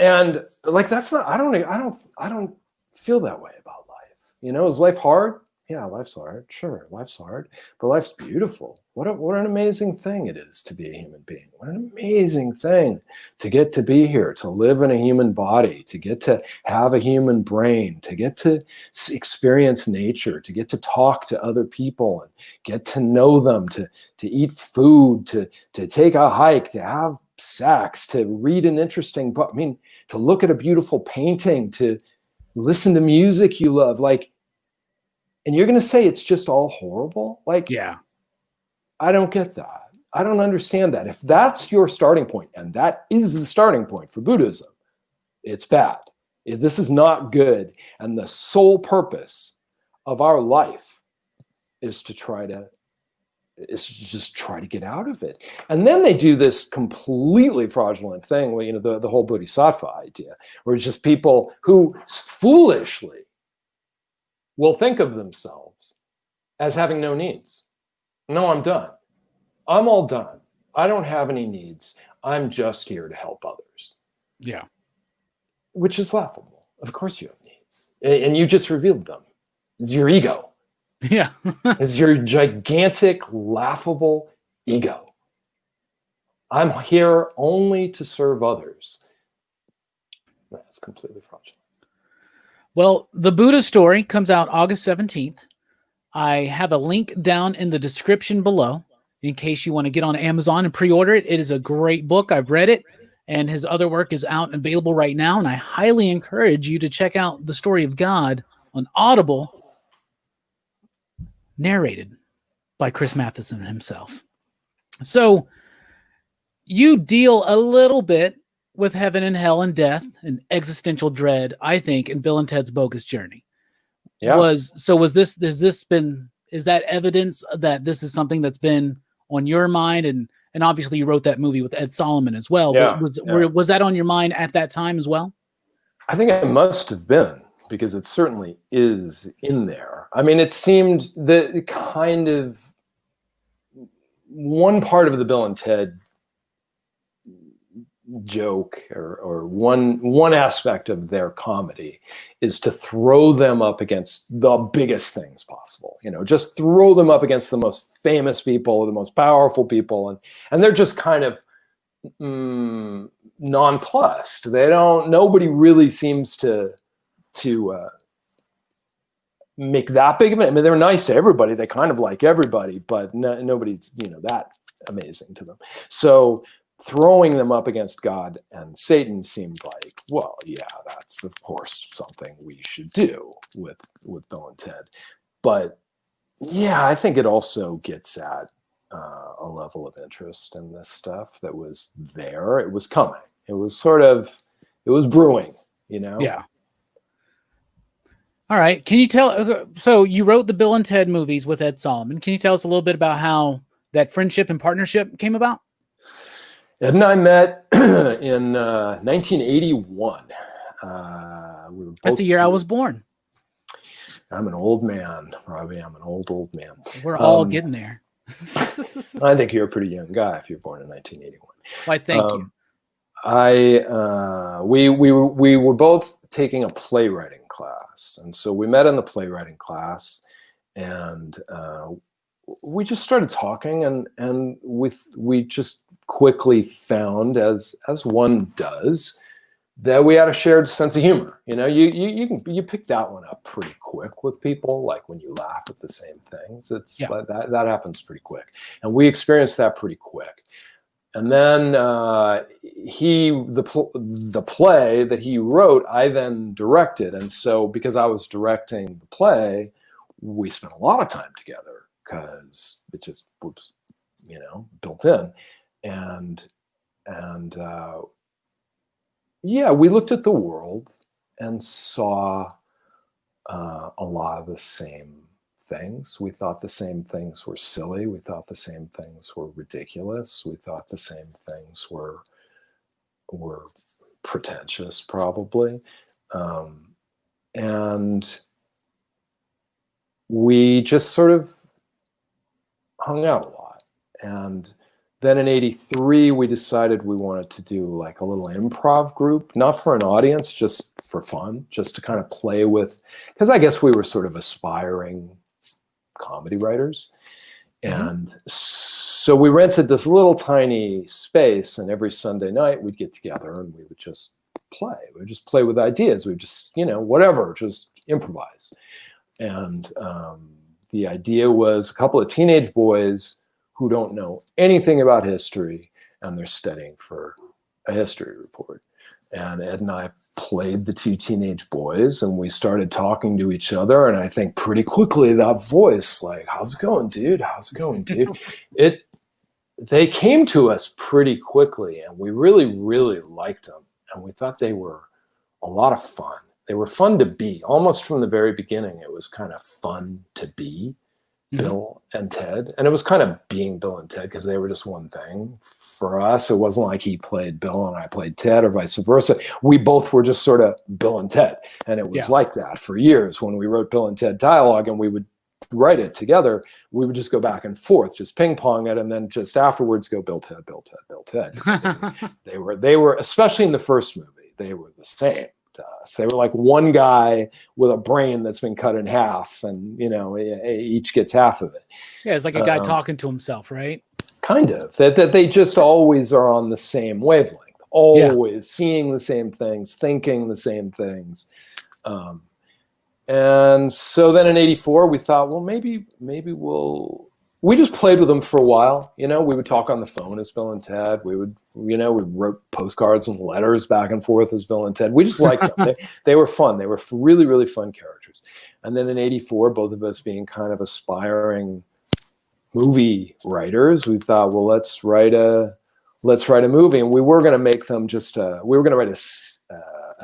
B: And like, that's not, I don't feel that way about life. Is life hard? Yeah, life's hard. Sure, life's hard, but life's beautiful. What an amazing thing it is to be a human being. What an amazing thing to get to be here, to live in a human body, to get to have a human brain, to get to experience nature, to get to talk to other people and get to know them, to eat food, to take a hike, to have sex, to read an interesting book. I mean, to look at a beautiful painting, to listen to music you love, like. And you're going to say it's just all horrible? Like,
A: yeah,
B: I don't get that. I don't understand that. If that's your starting point, and that is the starting point for Buddhism, it's bad. This is not good. And the sole purpose of our life is to just try to get out of it. And then they do this completely fraudulent thing, where, you know, the whole bodhisattva idea, where it's just people who foolishly will think of themselves as having no needs. No, I'm done. I'm all done. I don't have any needs. I'm just here to help others.
A: Yeah.
B: Which is laughable. Of course you have needs. And you just revealed them. It's your ego.
A: Yeah.
B: It's your gigantic, laughable ego. I'm here only to serve others. That's completely fraudulent.
A: Well, the Buddha story comes out August 17th. I have a link down in the description below in case you want to get on Amazon and pre-order it. It is a great book. I've read it, and his other work is out and available right now, and I highly encourage you to check out The Story of God on Audible, narrated by Chris Matheson himself. So you deal a little bit with heaven and hell and death and existential dread, I think, in Bill and Ted's Bogus Journey.
B: Yeah.
A: Is that evidence that this is something that's been on your mind? And obviously you wrote that movie with Ed Solomon as well.
B: Yeah,
A: but was that on your mind at that time as well?
B: I think it must have been, because it certainly is in there. I mean, it seemed the kind of one part of the Bill and Ted joke, or one aspect of their comedy, is to throw them up against the biggest things possible. You know, just throw them up against the most famous people, the most powerful people, and they're just kind of nonplussed. Nobody really seems to make that big of it. I mean, they're nice to everybody. They kind of like everybody, but nobody's, that amazing to them. So throwing them up against God and Satan seemed like, well, yeah, that's of course something we should do with Bill and Ted. But yeah, I think it also gets at a level of interest in this stuff that was there. It was coming. It was brewing,
A: Yeah. All right. Can you tell, so you wrote the Bill and Ted movies with Ed Solomon. Can you tell us a little bit about how that friendship and partnership came about?
B: Ed and I met in 1981.
A: That's the year I was born.
B: I'm an old man, Robbie. I'm an old man.
A: We're all getting there.
B: I think you're a pretty young guy if you're born in 1981.
A: Why, thank you.
B: We were both taking a playwriting class, and so we met in the playwriting class, and we just started talking, and we just quickly found, as one does, that we had a shared sense of humor. You pick that one up pretty quick with people, like when you laugh at the same things. Like that happens pretty quick, and we experienced that pretty quick. And then the play that he wrote, I then directed, and so because I was directing the play, we spent a lot of time together because it just was, built in. And we looked at the world and saw a lot of the same things. We thought the same things were silly. We thought the same things were ridiculous. We thought the same things were pretentious, probably. And we just sort of hung out a lot. And then in '83, we decided we wanted to do like a little improv group, not for an audience, just for fun, just to kind of play with, because I guess we were sort of aspiring comedy writers. And so we rented this little tiny space, and every Sunday night we'd get together and we would just play. We would just play with ideas. We would just, whatever, just improvise. And the idea was a couple of teenage boys who don't know anything about history, and they're studying for a history report. And Ed and I played the two teenage boys, and we started talking to each other. And I think pretty quickly that voice, like, how's it going, dude? How's it going, dude? They came to us pretty quickly, and we really, really liked them. And we thought they were a lot of fun. They were fun to be. Almost from the very beginning, it was kind of fun to be Bill and Ted. And it was kind of being Bill and Ted because they were just one thing. For us, it wasn't like he played Bill and I played Ted or vice versa. We both were just sort of Bill and Ted. And it was like that for years. When we wrote Bill and Ted dialogue and we would write it together, we would just go back and forth, just ping pong it, and then just afterwards go Bill, Ted, Bill, Ted, Bill, Ted. They were, especially in the first movie, they were the same to us. They were like one guy with a brain that's been cut in half, and each gets half of it.
A: Yeah, it's like a guy talking to himself, right? Kind of.
B: That they just always are on the same wavelength, always seeing the same things, thinking the same things. And so then in '84, we thought, well, maybe we just played with them for a while. We would talk on the phone as Bill and Ted. We wrote postcards and letters back and forth as Bill and Ted. We just liked them. They were fun. They were really, really fun characters. And then in '84, both of us being kind of aspiring movie writers, we thought, well, let's write a movie. And we were going to make them we were going to write a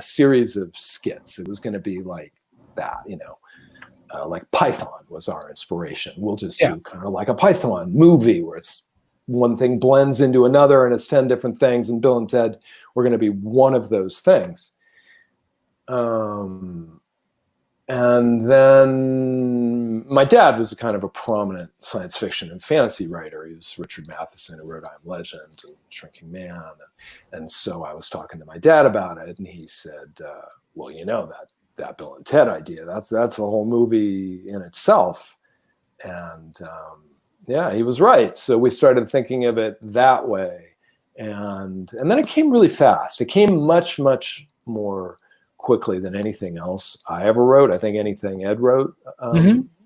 B: series of skits. It was going to be like that, like Python was our inspiration. We'll just do kind of like a Python movie where it's one thing blends into another and it's 10 different things. And Bill and Ted were going to be one of those things. And then my dad was a kind of a prominent science fiction and fantasy writer. He was Richard Matheson, who wrote I'm Legend and Shrinking Man. And so I was talking to my dad about it, and he said, well, that Bill and Ted idea, that's a whole movie in itself. And he was right. So we started thinking of it that way. And then it came really fast. It came much, much more quickly than anything else I ever wrote. I think anything Ed wrote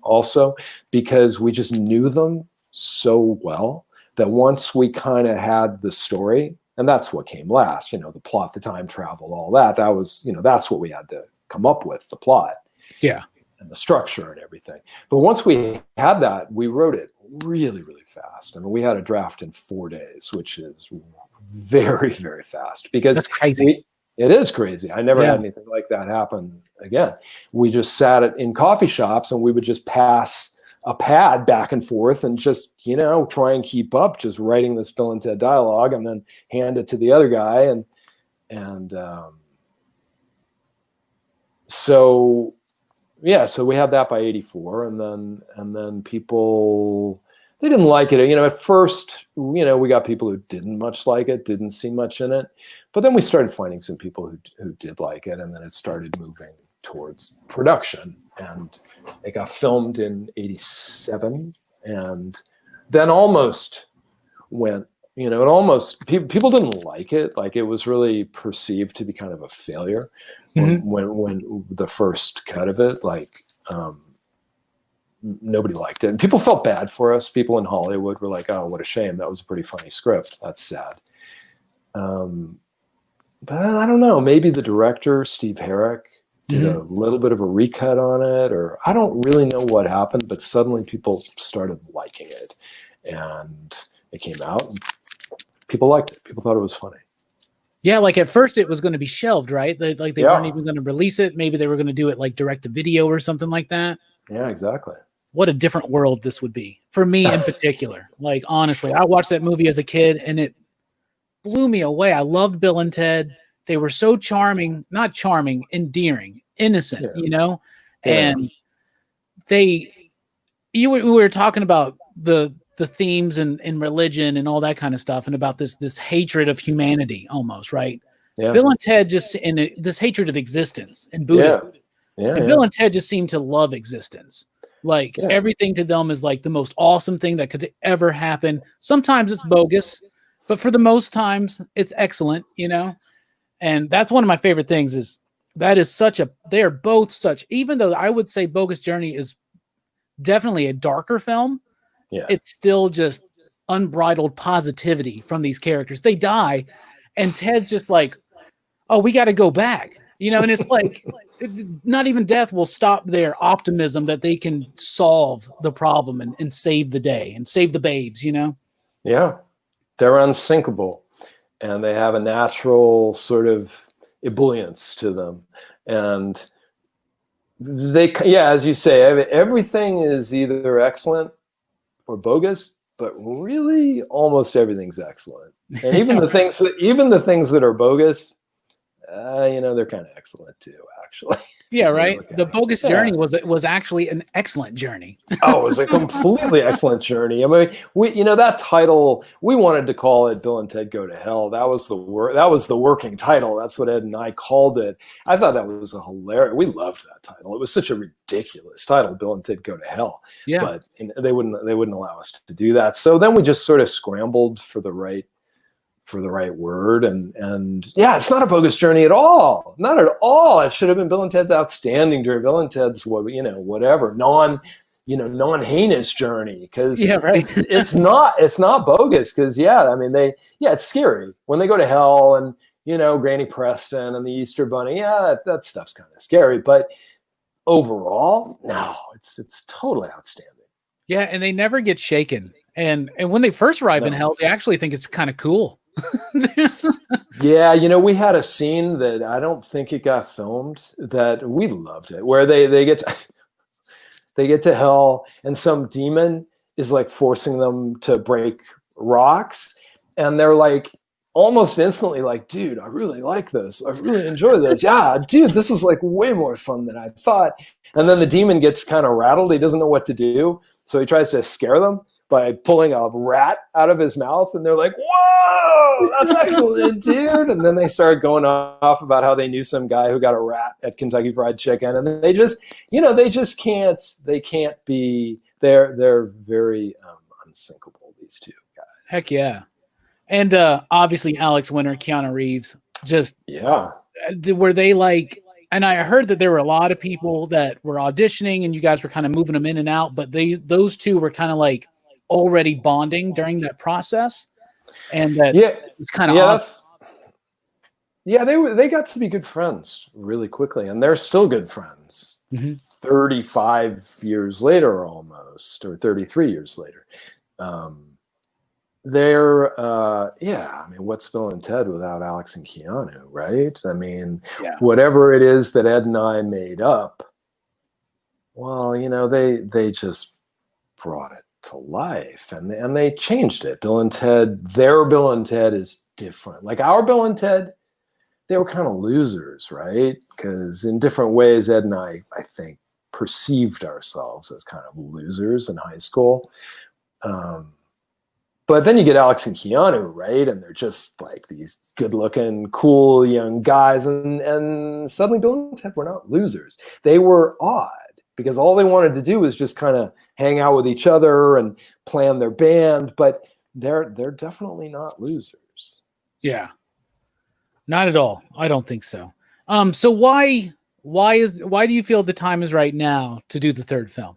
B: also, because we just knew them so well that once we kind of had the story, and that's what came last, the plot, the time travel, all that was, that's what we had to come up with, the plot. Yeah. And the structure and everything. But once we had that, we wrote it really, really fast. I mean, we had a draft in 4 days, which is very, very fast, because
A: that's crazy.
B: It is crazy. I never had anything like that happen again. We just sat in coffee shops and we would just pass a pad back and forth and just, try and keep up, just writing this Bill and Ted dialogue and then hand it to the other guy. So we had that by '84, and then people, they didn't like it. At first, we got people who didn't much like it, didn't see much in it. But then we started finding some people who did like it, and then it started moving towards production. And it got filmed in '87, and then almost went, people didn't like it. Like, it was really perceived to be kind of a failure when the first cut of it, nobody liked it. And people felt bad for us. People in Hollywood were like, oh, what a shame. That was a pretty funny script. That's sad. But I don't know. Maybe the director, Steve Herrick, did a little bit of a recut on it, or I don't really know what happened, but suddenly people started liking it. And it came out, and people liked it. People thought it was funny.
A: Yeah, like at first it was going to be shelved, right? They weren't even going to release it. Maybe they were going to do it like direct to video or something like that.
B: Yeah, exactly.
A: What a different world this would be for me in particular. Like, honestly, I watched that movie as a kid and it blew me away. I loved Bill and Ted. They were so endearing, innocent, and we were talking about the themes and religion and all that kind of stuff, and about this hatred of humanity almost, right? Yeah. Bill and Ted this hatred of existence and Buddhism. And Bill and Ted just seem to love existence. Like everything to them is like the most awesome thing that could ever happen. Sometimes it's bogus, but for the most times it's excellent, you know? And that's one of my favorite things is that is they are both such, even though I would say Bogus Journey is definitely a darker film, it's still just unbridled positivity from these characters. They die and Ted's just like, oh, we got to go back, you know? And it's like, not even death will stop their optimism that they can solve the problem and save the day and save the babes, you know?
B: Yeah. They're unsinkable and they have a natural sort of ebullience to them. And they, as you say, everything is either excellent or bogus, but really almost everything's excellent. And even the things that are bogus, they're kind of excellent too, actually.
A: Yeah, right. The Bogus Journey was actually an excellent journey.
B: Oh, it was a completely excellent journey. I mean, that title, we wanted to call it Bill and Ted Go to Hell. That was the working title. That's what Ed and I called it. I thought that was a hilarious. We loved that title. It was such a ridiculous title, Bill and Ted Go to Hell. Yeah. But they wouldn't allow us to do that. So then we just sort of scrambled for the right word, and it's not a bogus journey at all. Not at all. It should have been Bill and Ted's Outstanding Journey, Bill and Ted's whatever non-heinous journey, because it's not bogus, because it's scary when they go to hell and Granny Preston and the Easter Bunny. That stuff's kind of scary, but overall, no, it's totally outstanding.
A: Yeah, and they never get shaken. And when they first arrive in hell, they actually think it's kind of cool.
B: Yeah, we had a scene that I don't think it got filmed that we loved it, where they get to hell and some demon is like forcing them to break rocks, and they're like almost instantly like, dude, I really like this. I really enjoy this. Yeah, dude, this is like way more fun than I thought. And then the demon gets kind of rattled. He doesn't know what to do, so he tries to scare them by pulling a rat out of his mouth, and they're like, whoa, that's excellent, dude. And then they start going off about how they knew some guy who got a rat at Kentucky Fried Chicken, and they just can't be, they're very unsinkable, these two guys.
A: Heck yeah. And obviously Alex Winter, Keanu Reeves, were they like, and I heard that there were a lot of people that were auditioning and you guys were kind of moving them in and out, but those two were kind of like already bonding during that process, and that it's kind of
B: they got to be good friends really quickly, and they're still good friends 35 years later, almost, or 33 years later. What's Bill and Ted without Alex and Keanu, right? I mean, whatever it is that Ed and I made up, well, they just brought it to life, and they changed it. Bill and Ted, their Bill and Ted is different. Like our Bill and Ted, they were kind of losers, right? Because in different ways, Ed and I think, perceived ourselves as kind of losers in high school. But then you get Alex and Keanu, right? And they're just like these good-looking, cool young guys, and suddenly Bill and Ted were not losers. They were odd, because all they wanted to do was just kind of hang out with each other and plan their band, but they're definitely not losers.
A: Yeah, not at all. I don't think so. So why do you feel the time is right now to do the third film?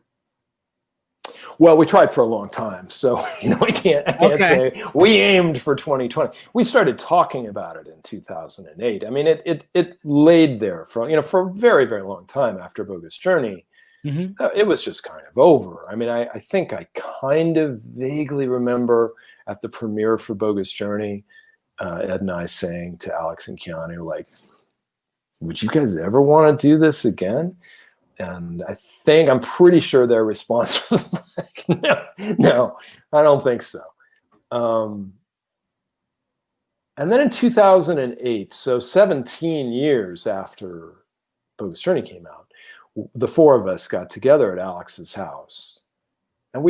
B: Well, we tried for a long time, so I can't say we aimed for 2020. We started talking about it in 2008. I mean, it laid there for a very, very long time after Bogus Journey. It was just kind of over. I mean, I think I kind of vaguely remember at the premiere for Bogus Journey, Ed and I saying to Alex and Keanu, like, would you guys ever want to do this again? And I'm pretty sure their response was like, no, I don't think so. And then in 2008, so 17 years after Bogus Journey came out, the four of us got together at Alex's house. And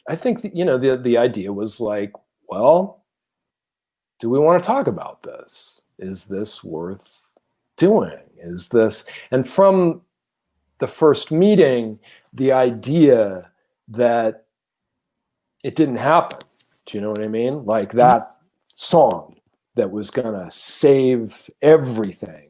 B: I think the idea was like, well, do we want to talk about this? Is this worth doing? And from the first meeting, the idea that it didn't happen. Do you know what I mean? Like that song that was gonna save everything.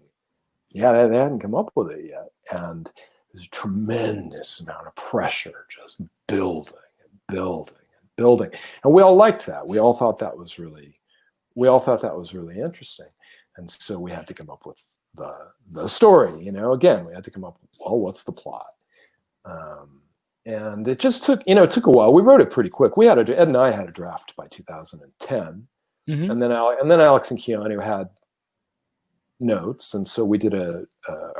B: Yeah, they hadn't come up with it yet. And there's a tremendous amount of pressure just building and building and building. And we all liked that. We all thought that was really interesting. And so we had to come up with the story, you know. Again, we had to come up with, well, what's the plot? And it just took, you know, it took a while. We wrote it pretty quick. Ed and I had a draft by 2010. And then Alex and Keanu had notes, and so we did a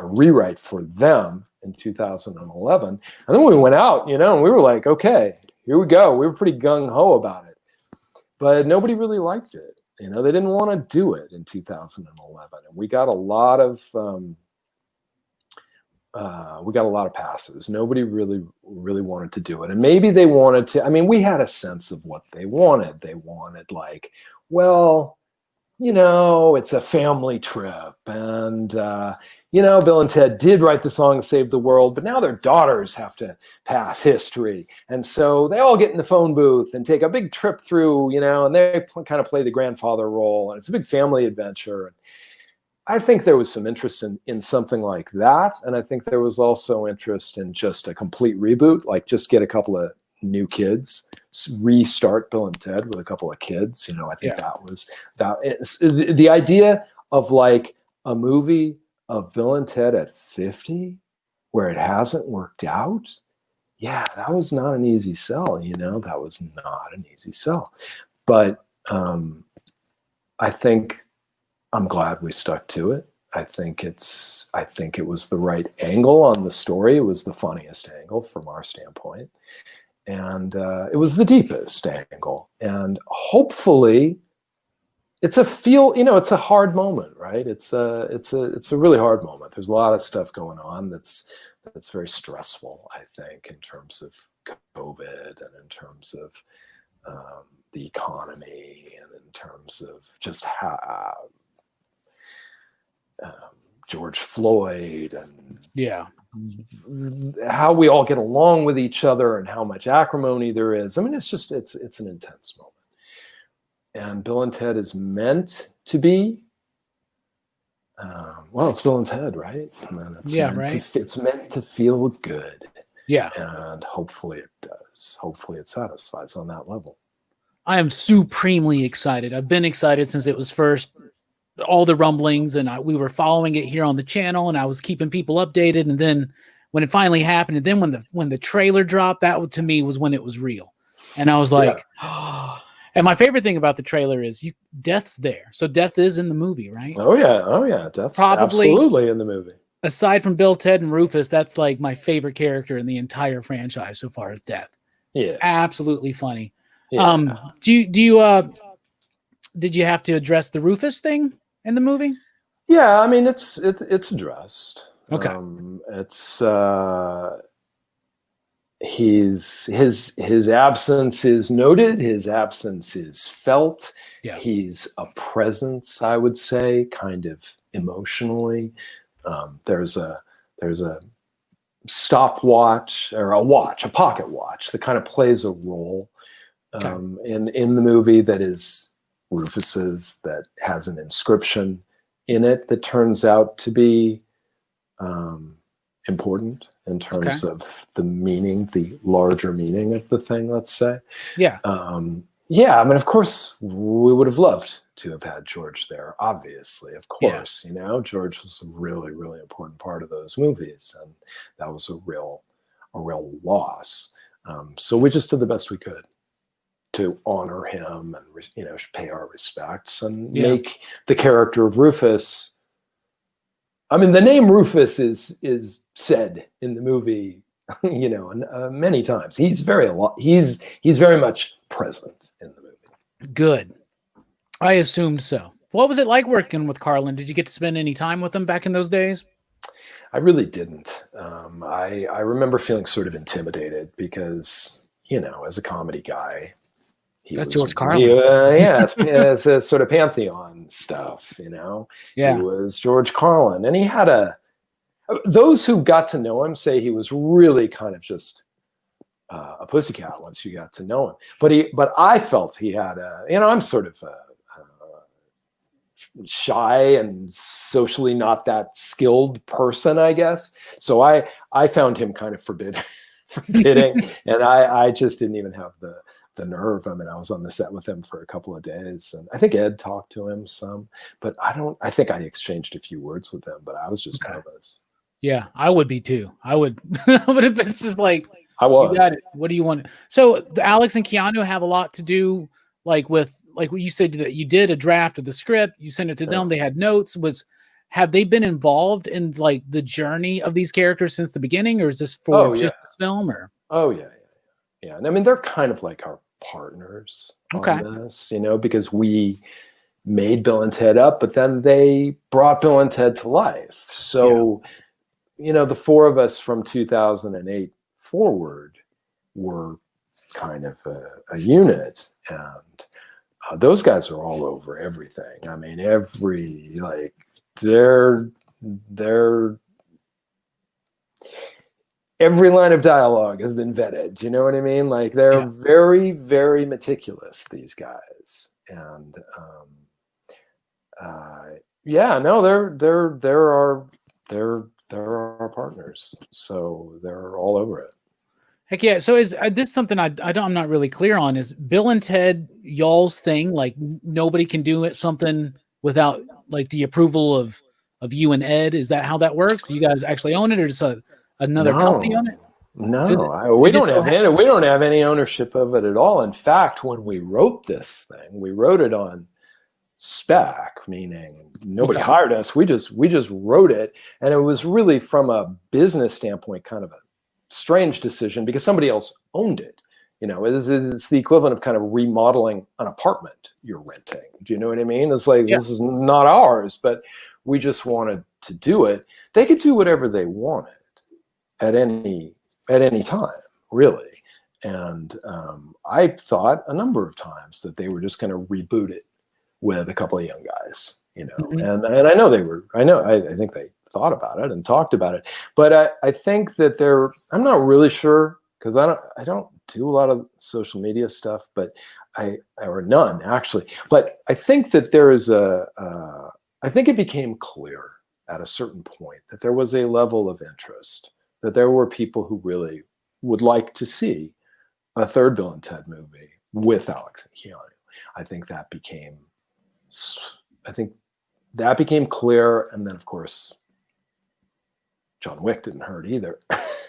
B: rewrite for them in 2011. And then we went out, you know, and we were like, okay, here we go. We were pretty gung-ho about it, but nobody really liked it. You know, they didn't want to do it in 2011, and we got a lot of passes. Nobody really wanted to do it, and maybe they wanted to. I mean, we had a sense of what they wanted. They wanted, like, well, you know, it's a family trip, and you know, Bill and Ted did write the song Save the World, but now their daughters have to pass history, and so they all get in the phone booth and take a big trip through, you know, and they kind of play the grandfather role, and it's a big family adventure. And I think there was some interest in something like that, and I think there was also interest in just a complete reboot, like just get a couple of new kids, restart Bill and Ted with a couple of kids. You know, I think the idea of like a movie of Bill and Ted at 50 where it hasn't worked out. Yeah, that was not an easy sell. You know, that was not an easy sell. But I think I'm glad we stuck to it. I think it was the right angle on the story. It was the funniest angle from our standpoint. And it was the deepest angle. And hopefully it's a hard moment, right? It's a really hard moment. There's a lot of stuff going on that's very stressful, I think, in terms of COVID and in terms of the economy and in terms of just how George Floyd and how we all get along with each other and how much acrimony there is. I mean, it's an intense moment. And Bill and Ted is meant to be, well, it's Bill and Ted, right? And it's meant to feel good. Yeah. And hopefully it does. Hopefully it satisfies on that level.
A: I am supremely excited. I've been excited since it was first, all the rumblings, and we were following it here on the channel, and I was keeping people updated. And then when it finally happened, and then when the trailer dropped, that to me was when it was real. And I was like, oh. And my favorite thing about the trailer is Death's there. So Death is in the movie, right?
B: Oh yeah. Death's probably absolutely in the movie.
A: Aside from Bill, Ted, and Rufus, that's like my favorite character in the entire franchise so far is Death. Yeah. Absolutely funny. Yeah. Did you have to address the Rufus thing in the movie?
B: Yeah, I mean it's addressed.
A: Okay.
B: It's his absence is noted, his absence is felt. Yeah. He's a presence, I would say, kind of emotionally. There's a stopwatch or a pocket watch that kind of plays a role in the movie that is Rufus's, that has an inscription in it that turns out to be important in terms of the meaning, the larger meaning of the thing, let's say.
A: Yeah.
B: Yeah, I mean, of course, we would have loved to have had George there, obviously, of course. Yeah. You know, George was a really, really important part of those movies, and that was a real loss. So we just did the best we could to honor him and, you know, pay our respects and make the character of Rufus. I mean, the name Rufus is said in the movie, you know, many times. He's very much present in the movie.
A: Good. I assumed so. What was it like working with Carlin? Did you get to spend any time with him back in those days?
B: I really didn't. I remember feeling sort of intimidated because, you know, as a comedy guy,
A: that's George Carlin.
B: It's a sort of pantheon stuff, you know. Yeah. He was George Carlin, and he had a those who got to know him say he was really kind of just a pussycat once you got to know him. But I felt he had I'm sort of shy and socially not that skilled person, I guess. So I found him kind of forbidding, and I just didn't even have the nerve. I mean, I was on the set with him for a couple of days, and I think Ed talked to him some, but I think I exchanged a few words with him, but I was just nervous.
A: Yeah, I would be too. I would have been just like,
B: I was.
A: You got it. What do you want? So Alex and Keanu have a lot to do, like what you said, that you did a draft of the script, you sent it to them, they had notes. Have they been involved in like the journey of these characters since the beginning, or is this for just this film? Or
B: yeah. And I mean, they're kind of like our partners on this, because we made Bill and Ted up, but then they brought Bill and Ted to life. So, the four of us from 2008 forward were kind of a unit, and those guys are all over everything. I mean, every line of dialogue has been vetted. You know what I mean? Like, they're very, very meticulous, these guys. And they're our partners. So they're all over it.
A: Heck yeah. So is this something I'm not really clear on? Is Bill and Ted y'all's thing? Like, nobody can do it something without like the approval of you and Ed? Is that how that works? Do you guys actually own it, or just another company on it?
B: No, we don't have any ownership of it at all. In fact, when we wrote this thing, we wrote it on spec, meaning nobody hired us. We just wrote it, and it was really, from a business standpoint, kind of a strange decision, because somebody else owned it. It's the equivalent of kind of remodeling an apartment you're renting. Do you know what I mean? It's like, this is not ours, but we just wanted to do it. They could do whatever they wanted at any time, really. And I thought a number of times that they were just going to reboot it with a couple of young guys, and I know I think they thought about it and talked about it, but I think that I'm not really sure, because I don't do a lot of social media stuff, but or none actually, but I think that there is I think it became clear at a certain point that there was a level of interest, that there were people who really would like to see a third Bill and Ted movie with Alex and Keanu. I think that became clear, and then of course John Wick didn't hurt either.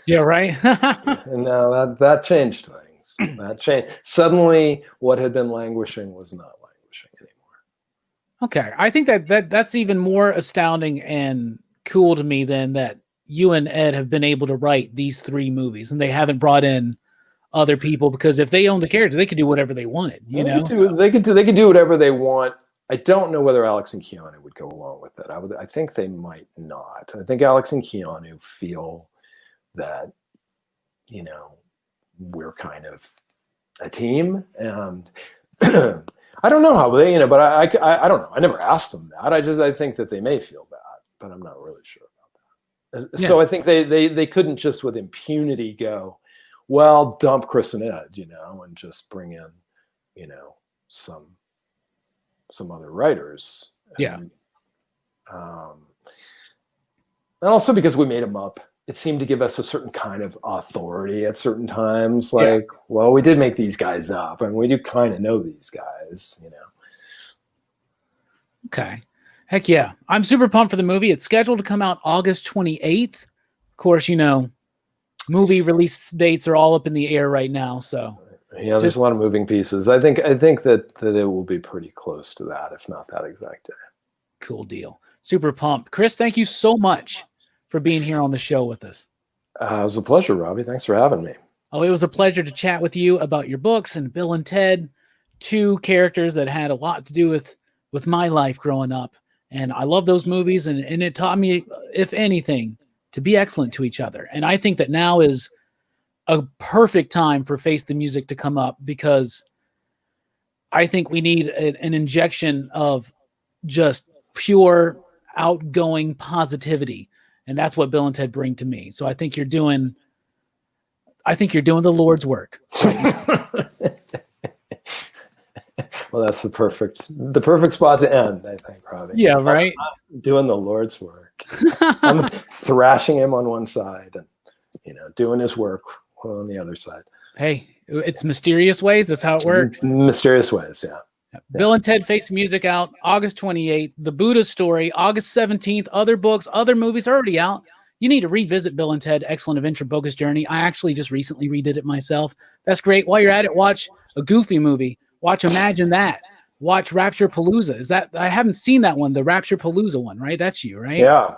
A: Yeah, right.
B: And now that changed things. That changed. Suddenly, what had been languishing was not languishing anymore.
A: Okay, I think that's even more astounding and cool to me than that you and Ed have been able to write these 3 movies, and they haven't brought in other people, because if they own the characters, they could do whatever they wanted.
B: They could do whatever they want. I don't know whether Alex and Keanu would go along with it. I think they might not. I think Alex and Keanu feel that, we're kind of a team, and I don't know how they, but I don't know. I never asked them that. I think that they may feel that, but I'm not really sure about that. Yeah. So I think they couldn't just with impunity go, well, dump Chris and Ed, and just bring in, some other writers. And also because we made them up, it seemed to give us a certain kind of authority at certain times. Like, well, we did make these guys up, and we do kind of know these guys,
A: Okay. Heck yeah. I'm super pumped for the movie. It's scheduled to come out August 28th. Of course, movie release dates are all up in the air right now. So
B: there's a lot of moving pieces. I think that it will be pretty close to that, if not that exact day.
A: Cool deal. Super pumped. Chris, thank you so much for being here on the show with us.
B: It was a pleasure, Robbie. Thanks for having me.
A: Oh, it was a pleasure to chat with you about your books and Bill and Ted, 2 characters that had a lot to do with my life growing up. And I love those movies, and it taught me, if anything, to be excellent to each other. And I think that now is a perfect time for Face the Music to come up, because I think we need an injection of just pure outgoing positivity. And that's what Bill and Ted bring to me. So I think you're doing the Lord's work.
B: Well, that's the perfect spot to end, I think, Robbie.
A: Yeah, right.
B: I'm doing the Lord's work. I'm thrashing him on one side and, doing his work on the other side.
A: Hey, it's mysterious ways. That's how it works.
B: Mysterious ways, yeah.
A: Bill and Ted Face the Music out August 28th. The Buddha Story, August 17th. Other books, other movies are already out. You need to revisit Bill and Ted, Excellent Adventure Bogus Journey. I actually just recently redid it myself. That's great. While you're at it, watch a Goofy movie. Watch Imagine That. Watch Rapture Palooza. I haven't seen that one, the Rapture Palooza one, right? That's you, right?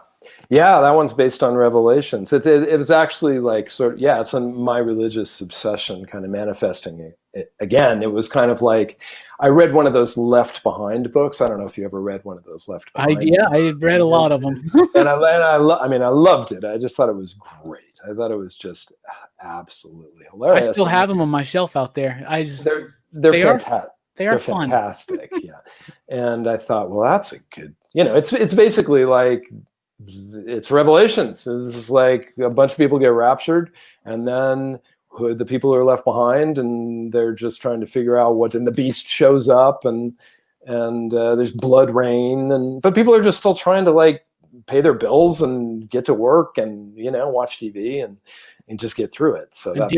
B: Yeah, that one's based on Revelations. It was actually like it's my religious obsession kind of manifesting it again. It was kind of like I read one of those Left Behind books. I don't know if you ever read one of those Left Behind.
A: I read a lot of them.
B: And I loved it. I just thought it was great. I thought it was just absolutely hilarious.
A: I still have them on my shelf out there.
B: They're fantastic.
A: They're
B: fun. Fantastic. Yeah. And I thought, well, that's a good, it's basically like, it's Revelations. It's like a bunch of people get raptured, and then the people who are left behind, and they're just trying to figure out what. And the beast shows up, and there's blood rain, but people are just still trying to like pay their bills and get to work, and watch TV and just get through it. So that's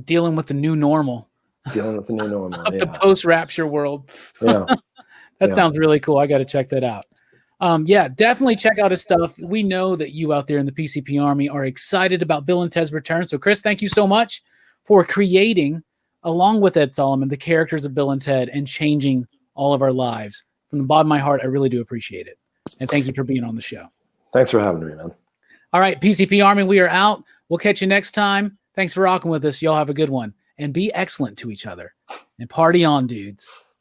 A: dealing with the new normal.
B: Dealing with the new normal
A: of the post-rapture world.
B: Yeah,
A: that sounds really cool. I got to check that out. Definitely check out his stuff. We know that you out there in the PCP Army are excited about Bill and Ted's return. So, Chris, thank you so much for creating, along with Ed Solomon, the characters of Bill and Ted and changing all of our lives. From the bottom of my heart, I really do appreciate it. And thank you for being on the show.
B: Thanks for having me, man.
A: All right, PCP Army, we are out. We'll catch you next time. Thanks for rocking with us. Y'all have a good one. And be excellent to each other. And party on, dudes.